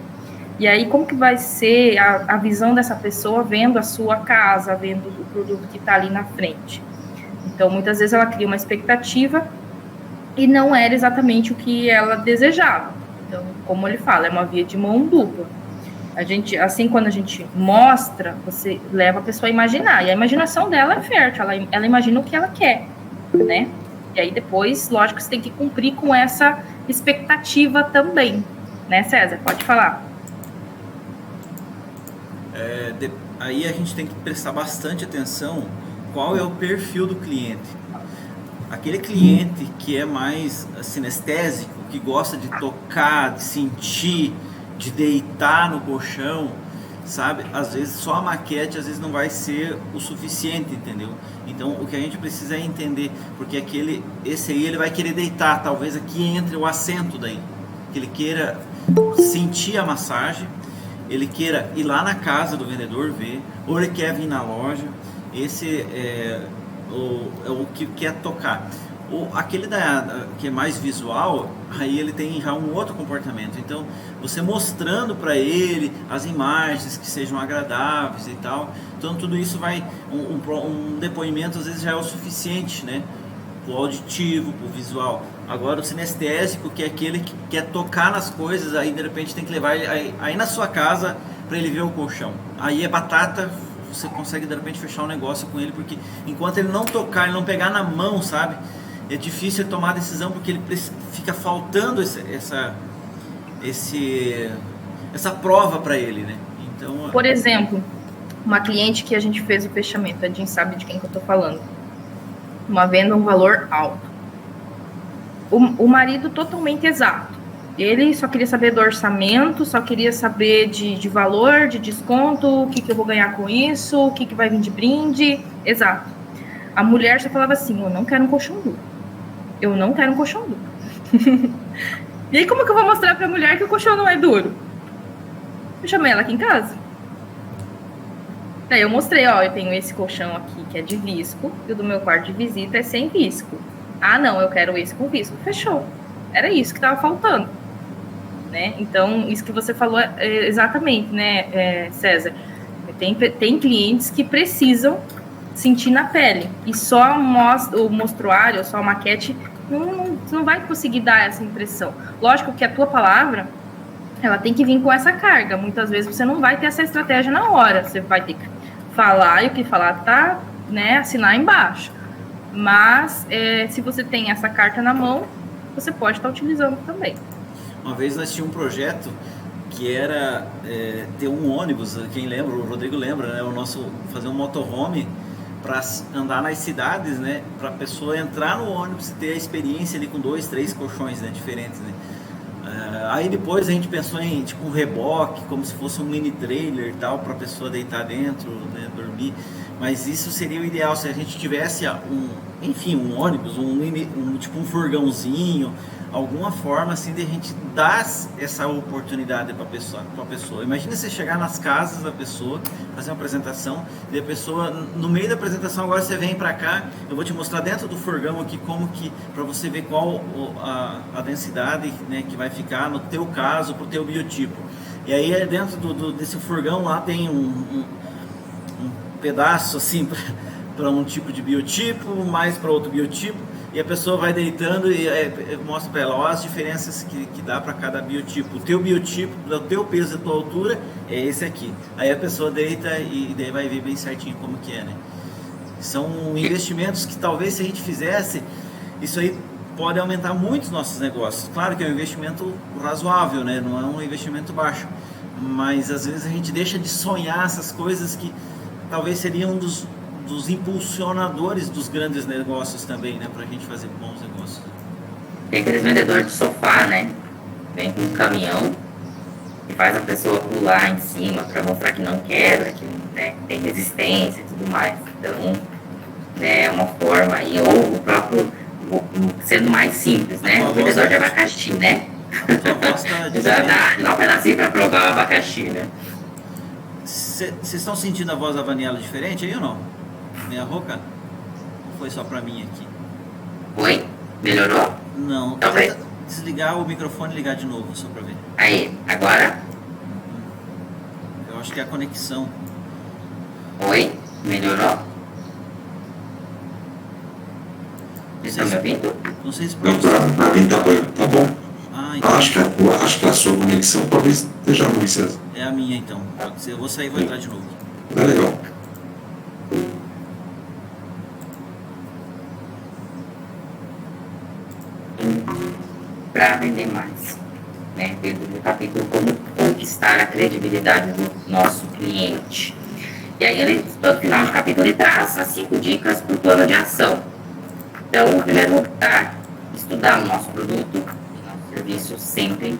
E aí, como que vai ser a visão dessa pessoa vendo a sua casa, vendo o produto que está ali na frente? Então, muitas vezes ela cria uma expectativa e não era exatamente o que ela desejava. Então, como ele fala, é uma via de mão dupla. Quando a gente mostra, você leva a pessoa a imaginar. E a imaginação dela é fértil, ela imagina o que ela quer, né? E aí depois, lógico, você tem que cumprir com essa expectativa também. Né, César? Pode falar. Aí a gente tem que prestar bastante atenção qual é o perfil do cliente. Aquele cliente que é mais sinestésico, que gosta de tocar, de sentir, de deitar no colchão, sabe? Às vezes só a maquete às vezes não vai ser o suficiente, entendeu? Então o que a gente precisa é entender, porque esse aí ele vai querer deitar, talvez aqui entre o assento daí, que ele queira sentir a massagem, ele queira ir lá na casa do vendedor ver, ou ele quer vir na loja. Esse é o que quer tocar. Aquele que é mais visual, aí ele tem já um outro comportamento. Então, você mostrando para ele as imagens que sejam agradáveis e tal. Então, tudo isso vai... Um depoimento, às vezes, já é o suficiente, né? Para o auditivo, para o visual. Agora, o sinestésico, que é aquele que quer tocar nas coisas, aí, de repente, tem que levar ele aí na sua casa para ele ver o colchão. Aí é batata... Você consegue de repente fechar um negócio com ele, porque enquanto ele não tocar, ele não pegar na mão, sabe? É difícil tomar a decisão, porque ele fica faltando essa prova para ele, né? Então, por exemplo, uma cliente que a gente fez o fechamento, a gente sabe de quem que eu tô falando. Uma venda um valor alto. O marido totalmente exato. Ele só queria saber do orçamento, só queria saber de valor, de desconto, o que eu vou ganhar com isso, o que vai vir de brinde. Exato. A mulher só falava assim, eu não quero um colchão duro. Eu não quero um colchão duro. E aí como que eu vou mostrar pra mulher que o colchão não é duro? Eu chamei ela aqui em casa. Daí eu mostrei, eu tenho esse colchão aqui que é de visco, e o do meu quarto de visita é sem visco. Ah, não, eu quero esse com visco. Fechou. Era isso que tava faltando. Né? Então, isso que você falou é exatamente, né, César? Tem clientes que precisam sentir na pele, e só o mostruário, só a maquete não vai conseguir dar essa impressão. Lógico que a tua palavra, ela tem que vir com essa carga. Muitas vezes você não vai ter essa estratégia na hora, você vai ter que falar, e o que falar tá, né, assinar embaixo. Mas, se você tem essa carta na mão, você pode estar utilizando também. Uma vez nós tínhamos um projeto que era ter um ônibus, quem lembra, o Rodrigo lembra, né? Fazer um motorhome para andar nas cidades, né? Para a pessoa entrar no ônibus e ter a experiência ali com 2, 3 colchões, né? Diferentes, né? Aí depois a gente pensou em tipo um reboque, como se fosse um mini trailer e tal, para a pessoa deitar dentro, né? Dormir. Mas isso seria o ideal se a gente tivesse um ônibus, tipo um furgãozinho, alguma forma assim de a gente dar essa oportunidade para a pessoa. Imagina você chegar nas casas da pessoa, fazer uma apresentação, e a pessoa, no meio da apresentação, agora você vem para cá, eu vou te mostrar dentro do furgão aqui como que, para você ver qual a densidade, né, que vai ficar no teu caso, pro teu biotipo. E aí dentro desse furgão lá tem um pedaço assim para um tipo de biotipo, mais para outro biotipo, e a pessoa vai deitando e mostra para ela as diferenças que dá para cada biotipo. O teu biotipo, o teu peso e a tua altura é esse aqui. Aí a pessoa deita e daí vai ver bem certinho como que é, né? São investimentos que talvez se a gente fizesse, isso aí pode aumentar muito os nossos negócios. Claro que é um investimento razoável, né? Não é um investimento baixo, mas às vezes a gente deixa de sonhar essas coisas que talvez seriam dos impulsionadores dos grandes negócios também, né? Para a gente fazer bons negócios. Tem aqueles vendedores de sofá, né? Vem com um caminhão e faz a pessoa pular em cima para mostrar que não quebra, que, né, tem resistência e tudo mais. Então, né, é uma forma aí, ou o próprio, sendo mais simples, né? O vendedor de abacaxi, né? Não vai nascer para provar o abacaxi, né? Vocês estão sentindo a voz da Vaniela diferente aí ou não? Meia rouca? Ou foi só para mim aqui? Oi? Melhorou? Não, talvez desligar o microfone e ligar de novo, só para ver. Aí, agora? Eu acho que é a conexão. Oi? Melhorou? Vocês estão me ouvindo? Não sei se Para mim tá bom. Então. Acho que a sua conexão talvez esteja ruim, César. É a minha então. Pode ser. Eu vou sair e vou entrar de novo. Tá legal. Para vender mais, né? Dentro do capítulo como conquistar a credibilidade do nosso cliente. E aí ele, no final do capítulo, ele traz as 5 dicas para o plano de ação. Então, o primeiro é estudar o nosso produto, o nosso serviço sempre.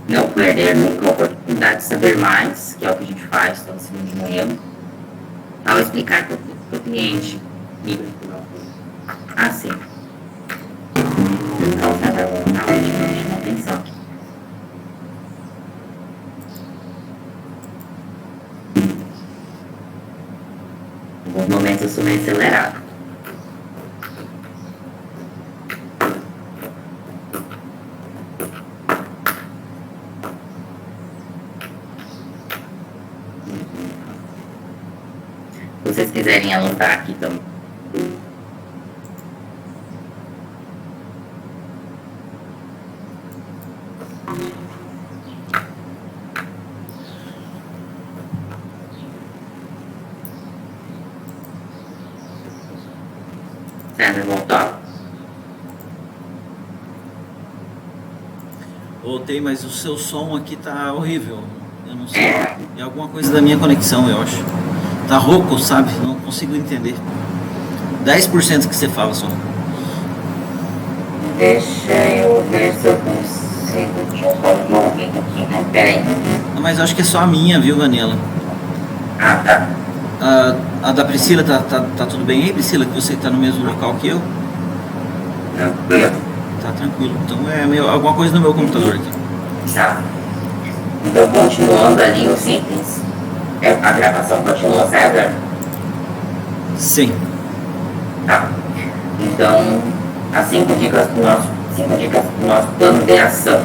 Não perder nunca a oportunidade de saber mais, que é o que a gente faz todo segundo de manhã. Ao explicar para o cliente, assim. Então, cada um na última atenção. Em alguns momentos eu sou meio acelerado. Se vocês quiserem anotar aqui também. César, voltou? Voltei, mas o seu som aqui tá horrível. Eu não sei. É alguma coisa da minha conexão, eu acho. Tá rouco, sabe? Não consigo entender. 10% que você fala só. Deixa eu ver se eu consigo te ouvir aqui, né? Peraí. Mas eu acho que é só a minha, viu, Daniela? Ah, tá. A da Priscila, tá tudo bem aí, Priscila? Que você tá no mesmo local que eu? Tranquilo. Tá tranquilo. Então é alguma coisa no meu computador aqui. Tá. Então, continuando ali o simples. A gravação continua, César? Sim. Tá. Então, as 5 dicas do nosso plano de ação.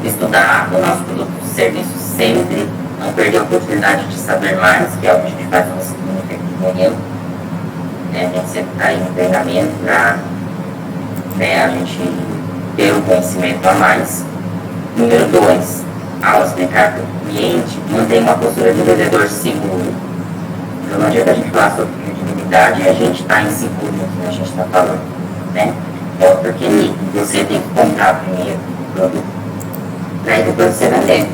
Estudar o nosso produto e serviço sempre. Não perder a oportunidade de saber mais, que é o que a gente faz no segundo tempo de manhã. A gente sempre está em treinamento para a gente ter um conhecimento a mais. Número 2, ao explicar para o cliente, mantenha uma postura de vendedor seguro. Então não adianta a gente falar sobre credibilidade e a gente está inseguro no que a gente está falando, né? Então, porque você tem que comprar primeiro o produto, para depois você vender.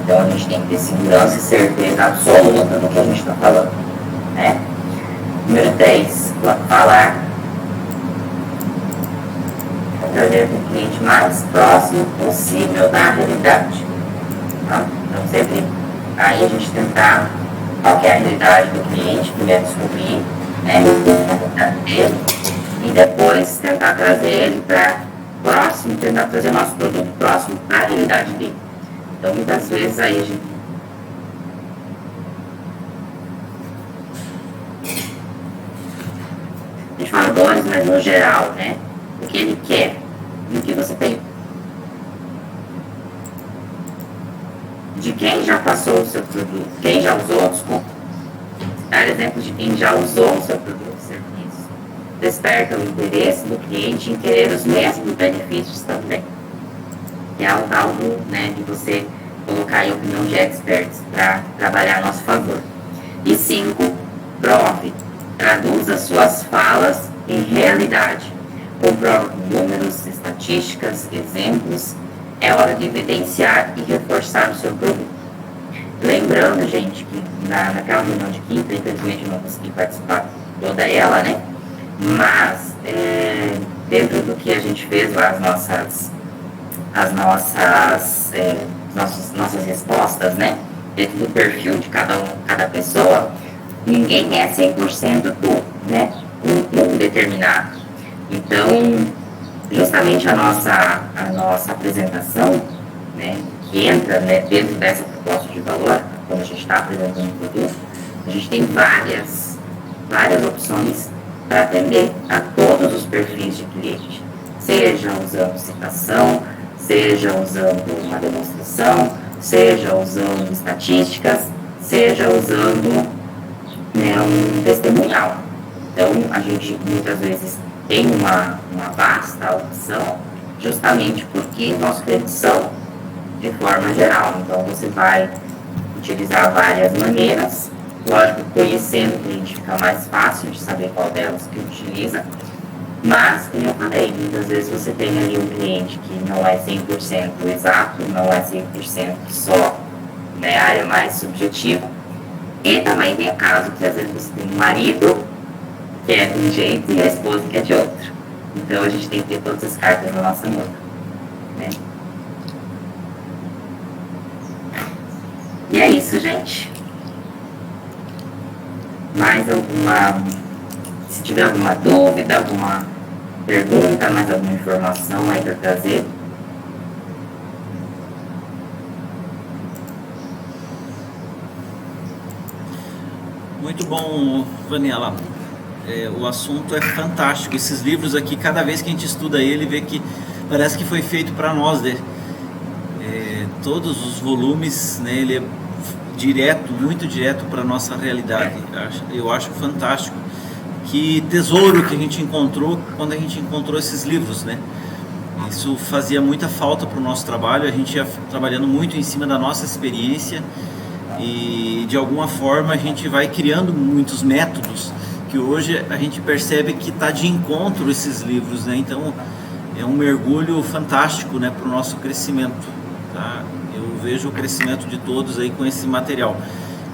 Então a gente tem que ter segurança e certeza absoluta do que a gente está falando, né? Número 3, falar. Trazer o cliente mais próximo possível da realidade. Tá? Então sempre aí a gente tentar qual que é a realidade do cliente, primeiro descobrir, né, a realidade dele, e depois tentar trazer ele para próximo, tentar trazer o nosso produto próximo para a realidade dele. Então muitas vezes aí a gente fala dores, mas no geral, né? O que ele quer e o que você tem. De quem já passou o seu produto, quem já usou, desculpa. Dar exemplo de quem já usou o seu produto ou serviço. Desperta o interesse do cliente em querer os mesmos benefícios também. Que é o tal né, de você colocar a opinião de experts para trabalhar a nosso favor. E 5, prove. Traduza suas falas em realidade. comprova com números, estatísticas, exemplos. É hora de evidenciar e reforçar o seu produto. Lembrando, gente, que naquela reunião de quinta, infelizmente eu não consegui participar toda ela, né? Mas, dentro do que a gente fez lá, as nossas respostas, né? Dentro do perfil de cada pessoa, ninguém é 100% tudo, né? Um determinado. Então, justamente a nossa apresentação, né, que entra, né, dentro dessa proposta de valor, quando a gente está apresentando o produto, a gente tem várias opções para atender a todos os perfis de cliente, seja usando citação, seja usando uma demonstração, seja usando estatísticas, seja usando, né, um testemunhal. Então, a gente muitas vezes tem uma vasta opção, justamente porque nosso clientes são de forma geral. Então, você vai utilizar várias maneiras. Lógico, conhecendo o cliente fica mais fácil de saber qual delas que utiliza. Mas, como eu falei, muitas vezes você tem ali um cliente que não é 100% exato, não é 100% só, né, a área mais subjetiva. E também tem caso que às vezes você tem um marido que é de um jeito e a esposa que é de outro. Então a gente tem que ter todas as cartas na nossa mão, né? E é isso, gente. Mais alguma... Se tiver alguma dúvida, alguma pergunta, mais alguma informação aí para trazer. Muito bom, Vanella. O assunto é fantástico. Esses livros aqui, cada vez que a gente estuda ele, vê que parece que foi feito para nós, né? Todos os volumes, né, ele é direto, muito direto para a nossa realidade. Eu acho fantástico. Que tesouro que a gente encontrou quando a gente encontrou esses livros, né? Isso fazia muita falta para o nosso trabalho. A gente ia trabalhando muito em cima da nossa experiência e de alguma forma a gente vai criando muitos métodos que hoje a gente percebe que está de encontro esses livros, né? Então é um mergulho fantástico, né, para o nosso crescimento, tá? Eu vejo o crescimento de todos aí com esse material,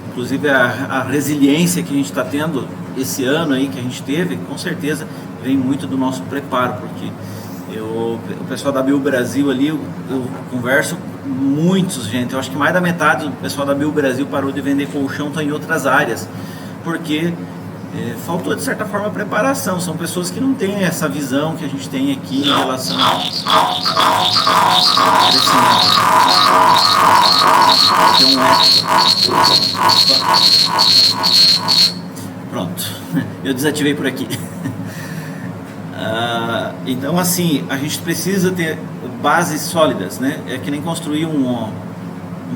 inclusive a resiliência que a gente está tendo esse ano aí que a gente teve, com certeza vem muito do nosso preparo, porque o pessoal da Bio Brasil ali, eu converso com muitos, gente, eu acho que mais da metade do pessoal da Bio Brasil parou de vender colchão, está em outras áreas, porque faltou de certa forma preparação. São pessoas que não têm essa visão que a gente tem aqui em relação ao crescimento. Pronto, eu desativei por aqui. Então assim, a gente precisa ter bases sólidas, né? É que nem construir um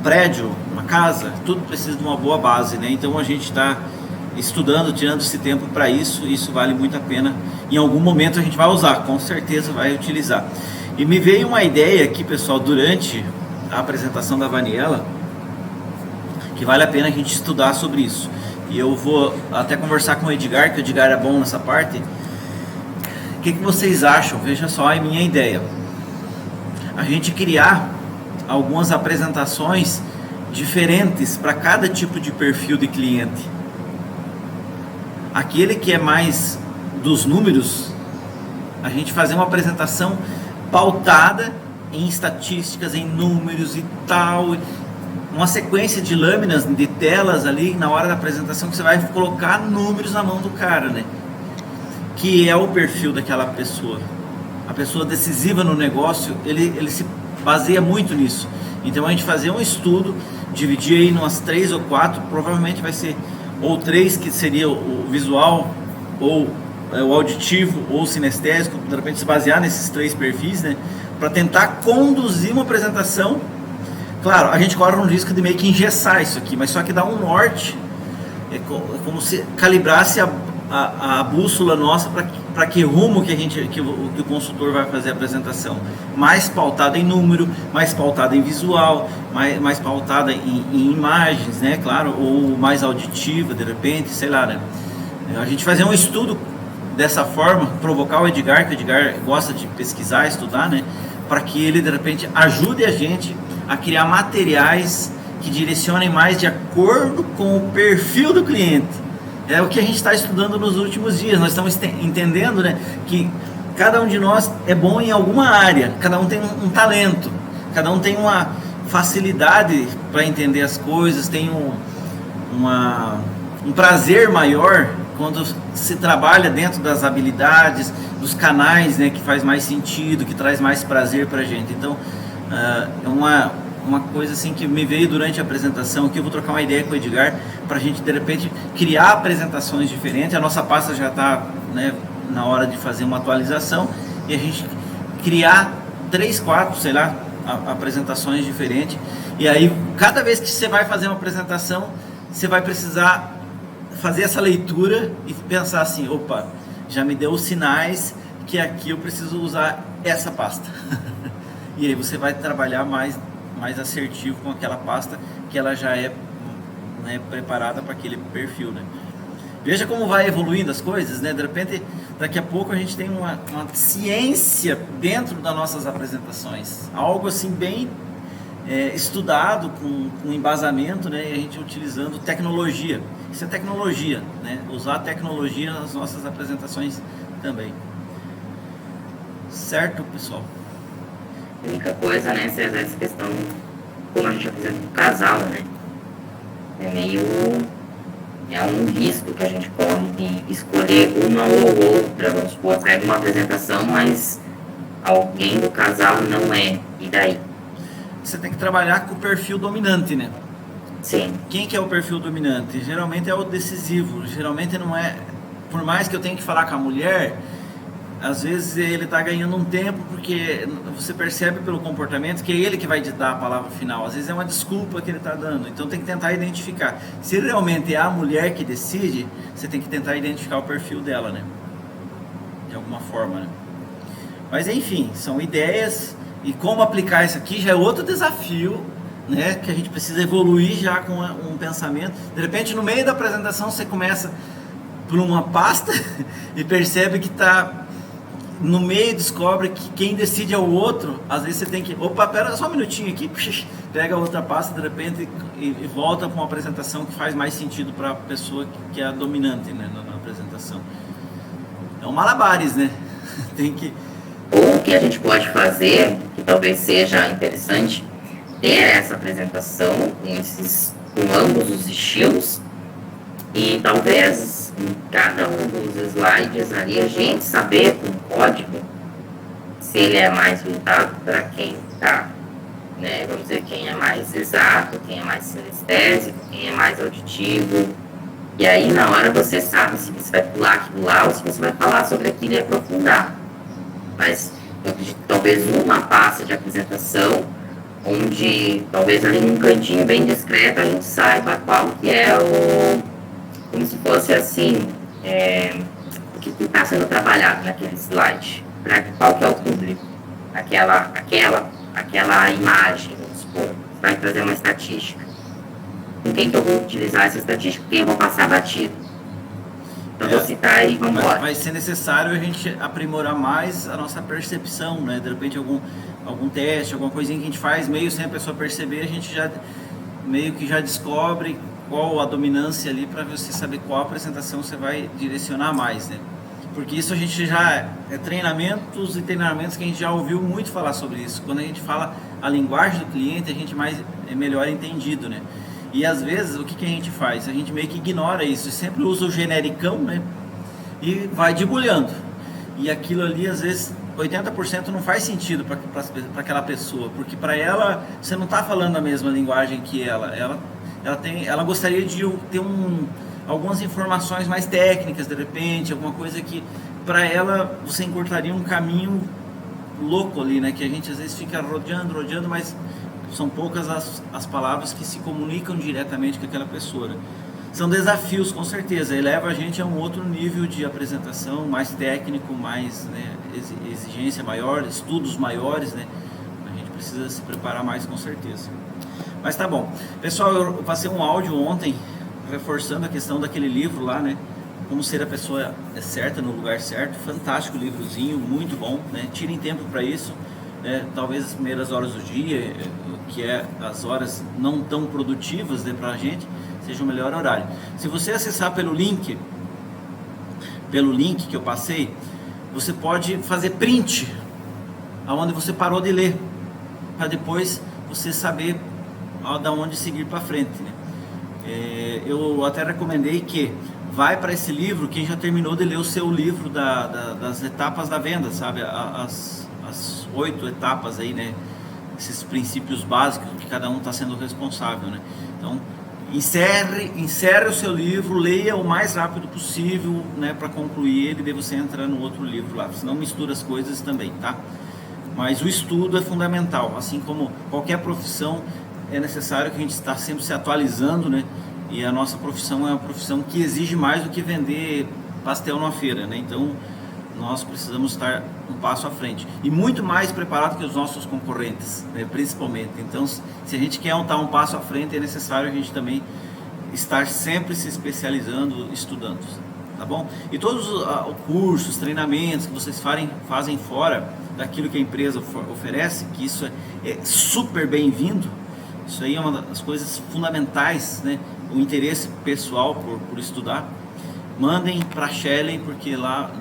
prédio, uma casa, tudo precisa de uma boa base, né? Então a gente está estudando, tirando esse tempo para isso, e isso vale muito a pena. Em algum momento a gente vai usar, com certeza vai utilizar. E me veio uma ideia aqui, pessoal, durante a apresentação da Vanella, que vale a pena a gente estudar sobre isso. E eu vou até conversar com o Edgar, que o Edgar é bom nessa parte. O que vocês acham? Veja só a minha ideia. A gente criar algumas apresentações diferentes para cada tipo de perfil de cliente. Aquele que é mais dos números, a gente fazer uma apresentação pautada em estatísticas, em números e tal, uma sequência de lâminas, de telas ali na hora da apresentação, que você vai colocar números na mão do cara, né? Que é o perfil daquela pessoa. A pessoa decisiva no negócio, ele se baseia muito nisso. Então a gente fazer um estudo, dividir aí em umas 3 ou 4, provavelmente vai ser ou 3 que seria o visual, ou o auditivo, ou o sinestésico, de repente se basear nesses 3 perfis, né? Para tentar conduzir uma apresentação. Claro, a gente corre um risco de meio que engessar isso aqui, mas só que dá um norte, é como se calibrasse a bússola nossa para que rumo que o consultor vai fazer a apresentação. Mais pautada em número, mais pautada em visual, mais pautada em imagens, né, claro, ou mais auditiva, de repente, sei lá, né? A gente fazer um estudo dessa forma, provocar o Edgar, que o Edgar gosta de pesquisar, estudar, né? Para que ele, de repente, ajude a gente a criar materiais que direcionem mais de acordo com o perfil do cliente. É o que a gente está estudando nos últimos dias. Nós estamos entendendo, né, que cada um de nós é bom em alguma área, cada um tem um talento, cada um tem uma facilidade para entender as coisas, tem um prazer maior quando se trabalha dentro das habilidades, dos canais, né, que faz mais sentido, que traz mais prazer para a gente. Então, é uma coisa assim que me veio durante a apresentação, que eu vou trocar uma ideia com o Edgar, para a gente, de repente, criar apresentações diferentes. A nossa pasta já está, né, na hora de fazer uma atualização, e a gente criar 3, 4, sei lá, apresentações diferentes. E aí, cada vez que você vai fazer uma apresentação, você vai precisar fazer essa leitura e pensar assim, opa, já me deu os sinais que aqui eu preciso usar essa pasta. E aí você vai trabalhar mais assertivo com aquela pasta que ela já é, né, preparada para aquele perfil, né? Veja como vai evoluindo as coisas, né? De repente, daqui a pouco a gente tem uma ciência dentro das nossas apresentações, algo assim bem estudado, com embasamento, né? E a gente utilizando tecnologia. Isso é tecnologia, né? Usar a tecnologia nas nossas apresentações também. Certo, pessoal? A única coisa, né, se essa questão, como a gente já fez com casal, né, é um risco que a gente corre de escolher uma ou outra. Vamos supor, pega uma apresentação, mas alguém do casal não é, e daí? Você tem que trabalhar com o perfil dominante, né? Sim. Quem que é o perfil dominante? Geralmente é o decisivo, geralmente não é, por mais que eu tenha que falar com a mulher, às vezes ele está ganhando um tempo, porque você percebe pelo comportamento que é ele que vai dar a palavra final. Às vezes é uma desculpa que ele está dando, então tem que tentar identificar. Se realmente é a mulher que decide, você tem que tentar identificar o perfil dela, né? De alguma forma, né? Mas enfim, são ideias, e como aplicar isso aqui já é outro desafio, né? Que a gente precisa evoluir já com um pensamento. De repente, no meio da apresentação, você começa por uma pasta e percebe que está no meio, descobre que quem decide é o outro. Às vezes você tem que, opa, pera só um minutinho aqui, pega a outra pasta de repente e volta para uma apresentação que faz mais sentido para a pessoa que é a dominante, né, na apresentação. É um malabares, né? Tem que... Ou o que a gente pode fazer, que talvez seja interessante, ter essa apresentação com ambos os estilos, e talvez em cada um dos slides ali a gente saber com código se ele é mais voltado para quem está, né, vamos dizer, quem é mais exato, quem é mais sinestésico, quem é mais auditivo. E aí na hora você sabe se você vai pular aquilo lá ou se você vai falar sobre aquilo e aprofundar. Mas eu acredito que talvez uma pasta de apresentação, onde talvez ali num cantinho bem discreto a gente saiba qual que é como se fosse assim, o que está sendo trabalhado naquele slide, qual que é o público, aquela imagem, vamos supor, vai trazer uma estatística. Com quem que eu vou utilizar essa estatística, quem eu vou passar batido. Então vou citar e vamos embora. Vai ser necessário a gente aprimorar mais a nossa percepção, né? De repente algum teste, alguma coisinha que a gente faz meio sem a pessoa perceber, a gente já meio que já descobre qual a dominância ali, para você saber qual apresentação você vai direcionar mais, né? Porque isso a gente já treinamentos e treinamentos que a gente já ouviu muito falar sobre isso. Quando a gente fala a linguagem do cliente, a gente é melhor entendido, né? E às vezes o que a gente faz? A gente meio que ignora isso, sempre usa o genericão, né? E vai debulhando. E aquilo ali, às vezes, 80% não faz sentido para aquela pessoa, porque para ela você não está falando a mesma linguagem que ela. Ela gostaria de ter algumas informações mais técnicas, de repente, alguma coisa que para ela você encurtaria um caminho louco ali, né? Que a gente às vezes fica rodeando, mas são poucas as palavras que se comunicam diretamente com aquela pessoa, né? São desafios, com certeza, eleva a gente a um outro nível de apresentação, mais técnico, mais, né, exigência maior, estudos maiores, né? A gente precisa se preparar mais, com certeza. Mas tá bom. Pessoal, eu passei um áudio ontem, reforçando a questão daquele livro lá, né? Como ser a pessoa certa no lugar certo. Fantástico livrozinho, muito bom, né? Tirem tempo para isso, né? Talvez as primeiras horas do dia, que é as horas não tão produtivas, né, para a gente, seja o melhor horário. Se você acessar pelo link que eu passei, você pode fazer print aonde você parou de ler, para depois você saber da onde seguir para frente, né? Eu até recomendei que vai para esse livro quem já terminou de ler o seu livro das etapas da venda, sabe? As 8 etapas aí, né? Esses princípios básicos que cada um está sendo responsável, né? Então, encerre o seu livro, leia o mais rápido possível, né? Para concluir ele, daí você entra no outro livro lá, senão mistura as coisas também, tá? Mas o estudo é fundamental, assim como qualquer profissão, é necessário que a gente está sempre se atualizando, né? E a nossa profissão é uma profissão que exige mais do que vender pastel numa feira, né? Então, nós precisamos estar um passo à frente e muito mais preparado que os nossos concorrentes, né? Principalmente. Então, se a gente quer estar um passo à frente, é necessário a gente também estar sempre se especializando, estudando, tá bom? E todos os cursos, treinamentos que vocês fazem fora daquilo que a empresa oferece, que isso é super bem-vindo. Isso aí é uma das coisas fundamentais, né? O interesse pessoal por estudar. Mandem para a Shelley, porque lá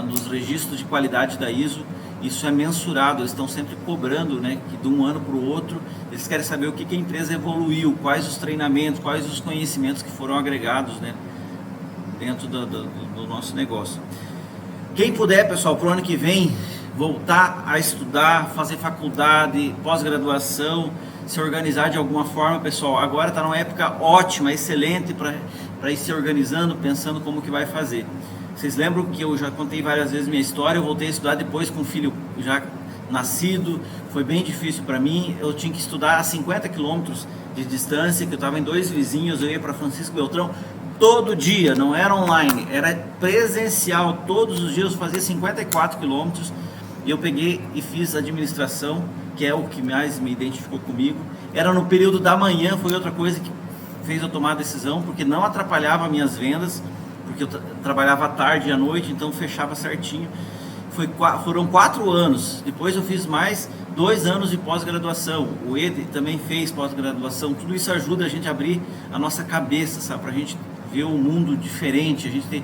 nos registros de qualidade da ISO, isso é mensurado. Eles estão sempre cobrando, né? Que de um ano para o outro, eles querem saber o que a empresa evoluiu, quais os treinamentos, quais os conhecimentos que foram agregados, né? Dentro do nosso negócio. Quem puder, pessoal, para o ano que vem, voltar a estudar, fazer faculdade, pós-graduação, se organizar de alguma forma, pessoal. Agora está numa época ótima, excelente para ir se organizando, pensando como que vai fazer. Vocês lembram que eu já contei várias vezes minha história? Eu voltei a estudar depois com um filho já nascido, foi bem difícil para mim. Eu tinha que estudar a 50 quilômetros de distância, que eu estava em 2 vizinhos, eu ia para Francisco Beltrão todo dia, não era online, era presencial, todos os dias eu fazia 54 quilômetros. E eu peguei e fiz administração, que é o que mais me identificou comigo. Era no período da manhã, foi outra coisa que fez eu tomar a decisão, porque não atrapalhava minhas vendas, porque eu trabalhava à tarde e à noite, então fechava certinho. Foram 4 anos, depois eu fiz mais 2 anos de pós-graduação. O Ed também fez pós-graduação. Tudo isso ajuda a gente a abrir a nossa cabeça, sabe? Para a gente ver o mundo diferente, a gente ter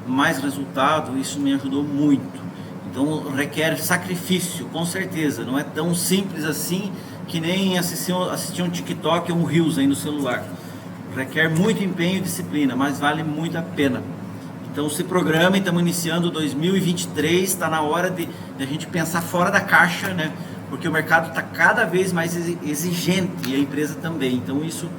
mais resultado. Isso me ajudou muito. Então requer sacrifício, com certeza. Não é tão simples assim que nem assistir um TikTok ou um Reels aí no celular. Requer muito empenho e disciplina, mas vale muito a pena. Então se programem, estamos iniciando 2023, está na hora de a gente pensar fora da caixa, né? Porque o mercado está cada vez mais exigente e a empresa também. Então isso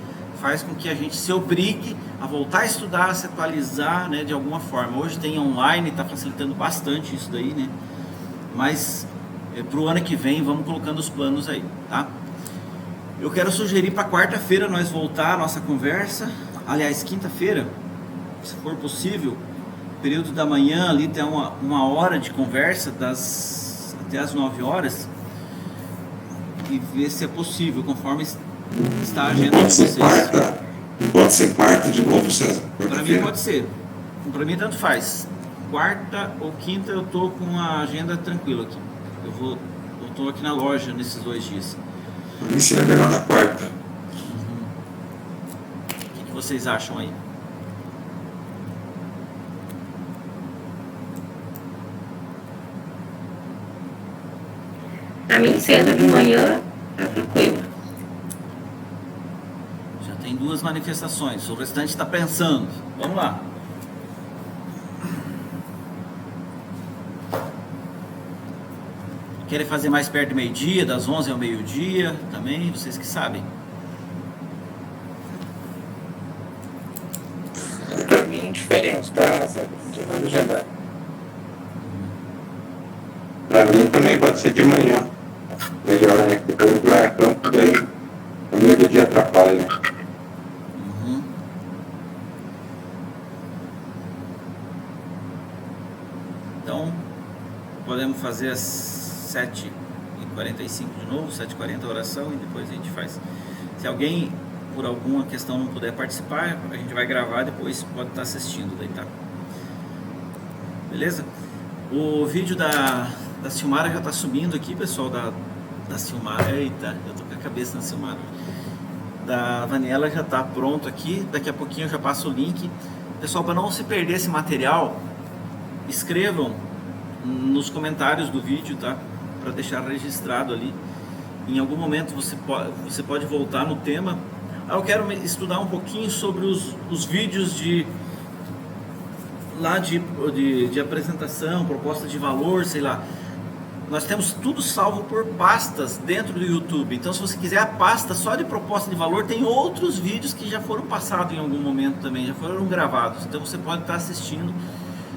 faz com que a gente se obrigue a voltar a estudar, a se atualizar, né, de alguma forma. Hoje tem online, está facilitando bastante isso daí, né? Mas para o ano que vem vamos colocando os planos aí, tá? Eu quero sugerir para quarta-feira nós voltar a nossa conversa. Aliás, quinta-feira, se for possível, período da manhã ali tem uma hora de conversa até as 9 horas e ver se é possível, conforme está a agenda de vocês. Pode ser quarta de novo, César? Para mim pode ser. Para mim tanto faz. Quarta ou quinta eu tô com a agenda tranquila aqui. Eu tô aqui na loja nesses 2 dias. Para mim seria melhor na quarta. O que vocês acham aí? Para mim, cedo de manhã, tá tranquilo. Já tem 2 manifestações, o restante está pensando. Vamos lá. Querem fazer mais perto do meio-dia, das 11 ao meio-dia também? Vocês que sabem. Para mim, diferente, tá? De agendar. Para mim também pode ser de manhã. Melhor, né? Porque eu vou a campo, daí o meio-dia atrapalha. Então, podemos fazer às 7h45 de novo, 7h40 a oração e depois a gente faz. Se alguém por alguma questão não puder participar, a gente vai gravar, depois pode estar assistindo daí, tá? Beleza? O vídeo da Silmara já está subindo aqui, pessoal, da Silmara. Eita, eu tô com a cabeça na Silmara. Da Vaniela já está pronto aqui, daqui a pouquinho eu já passo o link. Pessoal, para não se perder esse material, escrevam nos comentários do vídeo, tá? Para deixar registrado ali. Em algum momento você pode voltar no tema. Eu quero estudar um pouquinho sobre os vídeos de apresentação, proposta de valor, sei lá. Nós temos tudo salvo por pastas dentro do YouTube. Então, se você quiser a pasta só de proposta de valor, tem outros vídeos que já foram passados em algum momento também, já foram gravados. Então, você pode estar assistindo,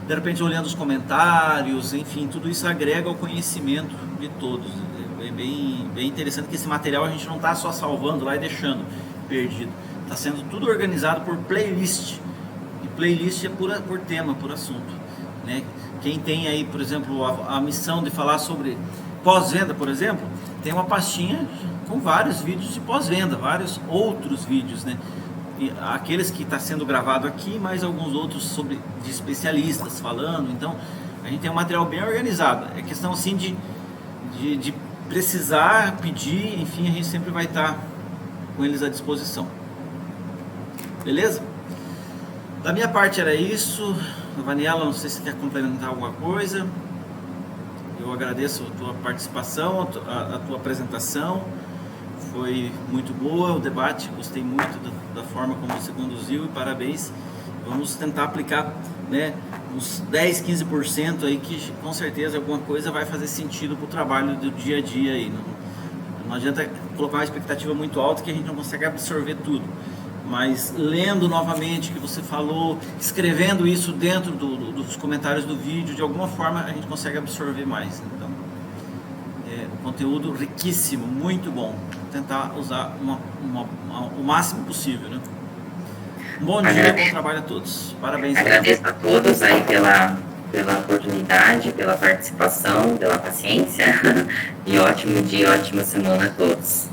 de repente olhando os comentários, enfim, tudo isso agrega ao conhecimento de todos. É bem interessante que esse material a gente não está só salvando lá e deixando perdido. Está sendo tudo organizado por playlist. E playlist é por tema, por assunto, né? Quem tem aí, por exemplo, a missão de falar sobre pós-venda, por exemplo, tem uma pastinha com vários vídeos de pós-venda, vários outros vídeos, né? E aqueles que está sendo gravado aqui, mais alguns outros de especialistas falando. Então, a gente tem um material bem organizado. É questão, assim, de precisar, pedir, enfim, a gente sempre vai estar com eles à disposição. Beleza? Da minha parte era isso. Vaniela, não sei se quer complementar alguma coisa. Eu agradeço a tua participação, a tua apresentação. Foi muito boa o debate, gostei muito da forma como você conduziu e parabéns. Vamos tentar aplicar, né, uns 10, 15% aí, que com certeza alguma coisa vai fazer sentido para o trabalho do dia a dia aí. Não adianta colocar uma expectativa muito alta que a gente não consegue absorver tudo. Mas lendo novamente o que você falou, escrevendo isso dentro dos comentários do vídeo, de alguma forma a gente consegue absorver mais. Então, um conteúdo riquíssimo, muito bom. Vou tentar usar o máximo possível, né? Um bom dia, bom trabalho a todos. Parabéns. Agradeço a todos aí pela oportunidade, pela participação, pela paciência. E ótimo dia, ótima semana a todos.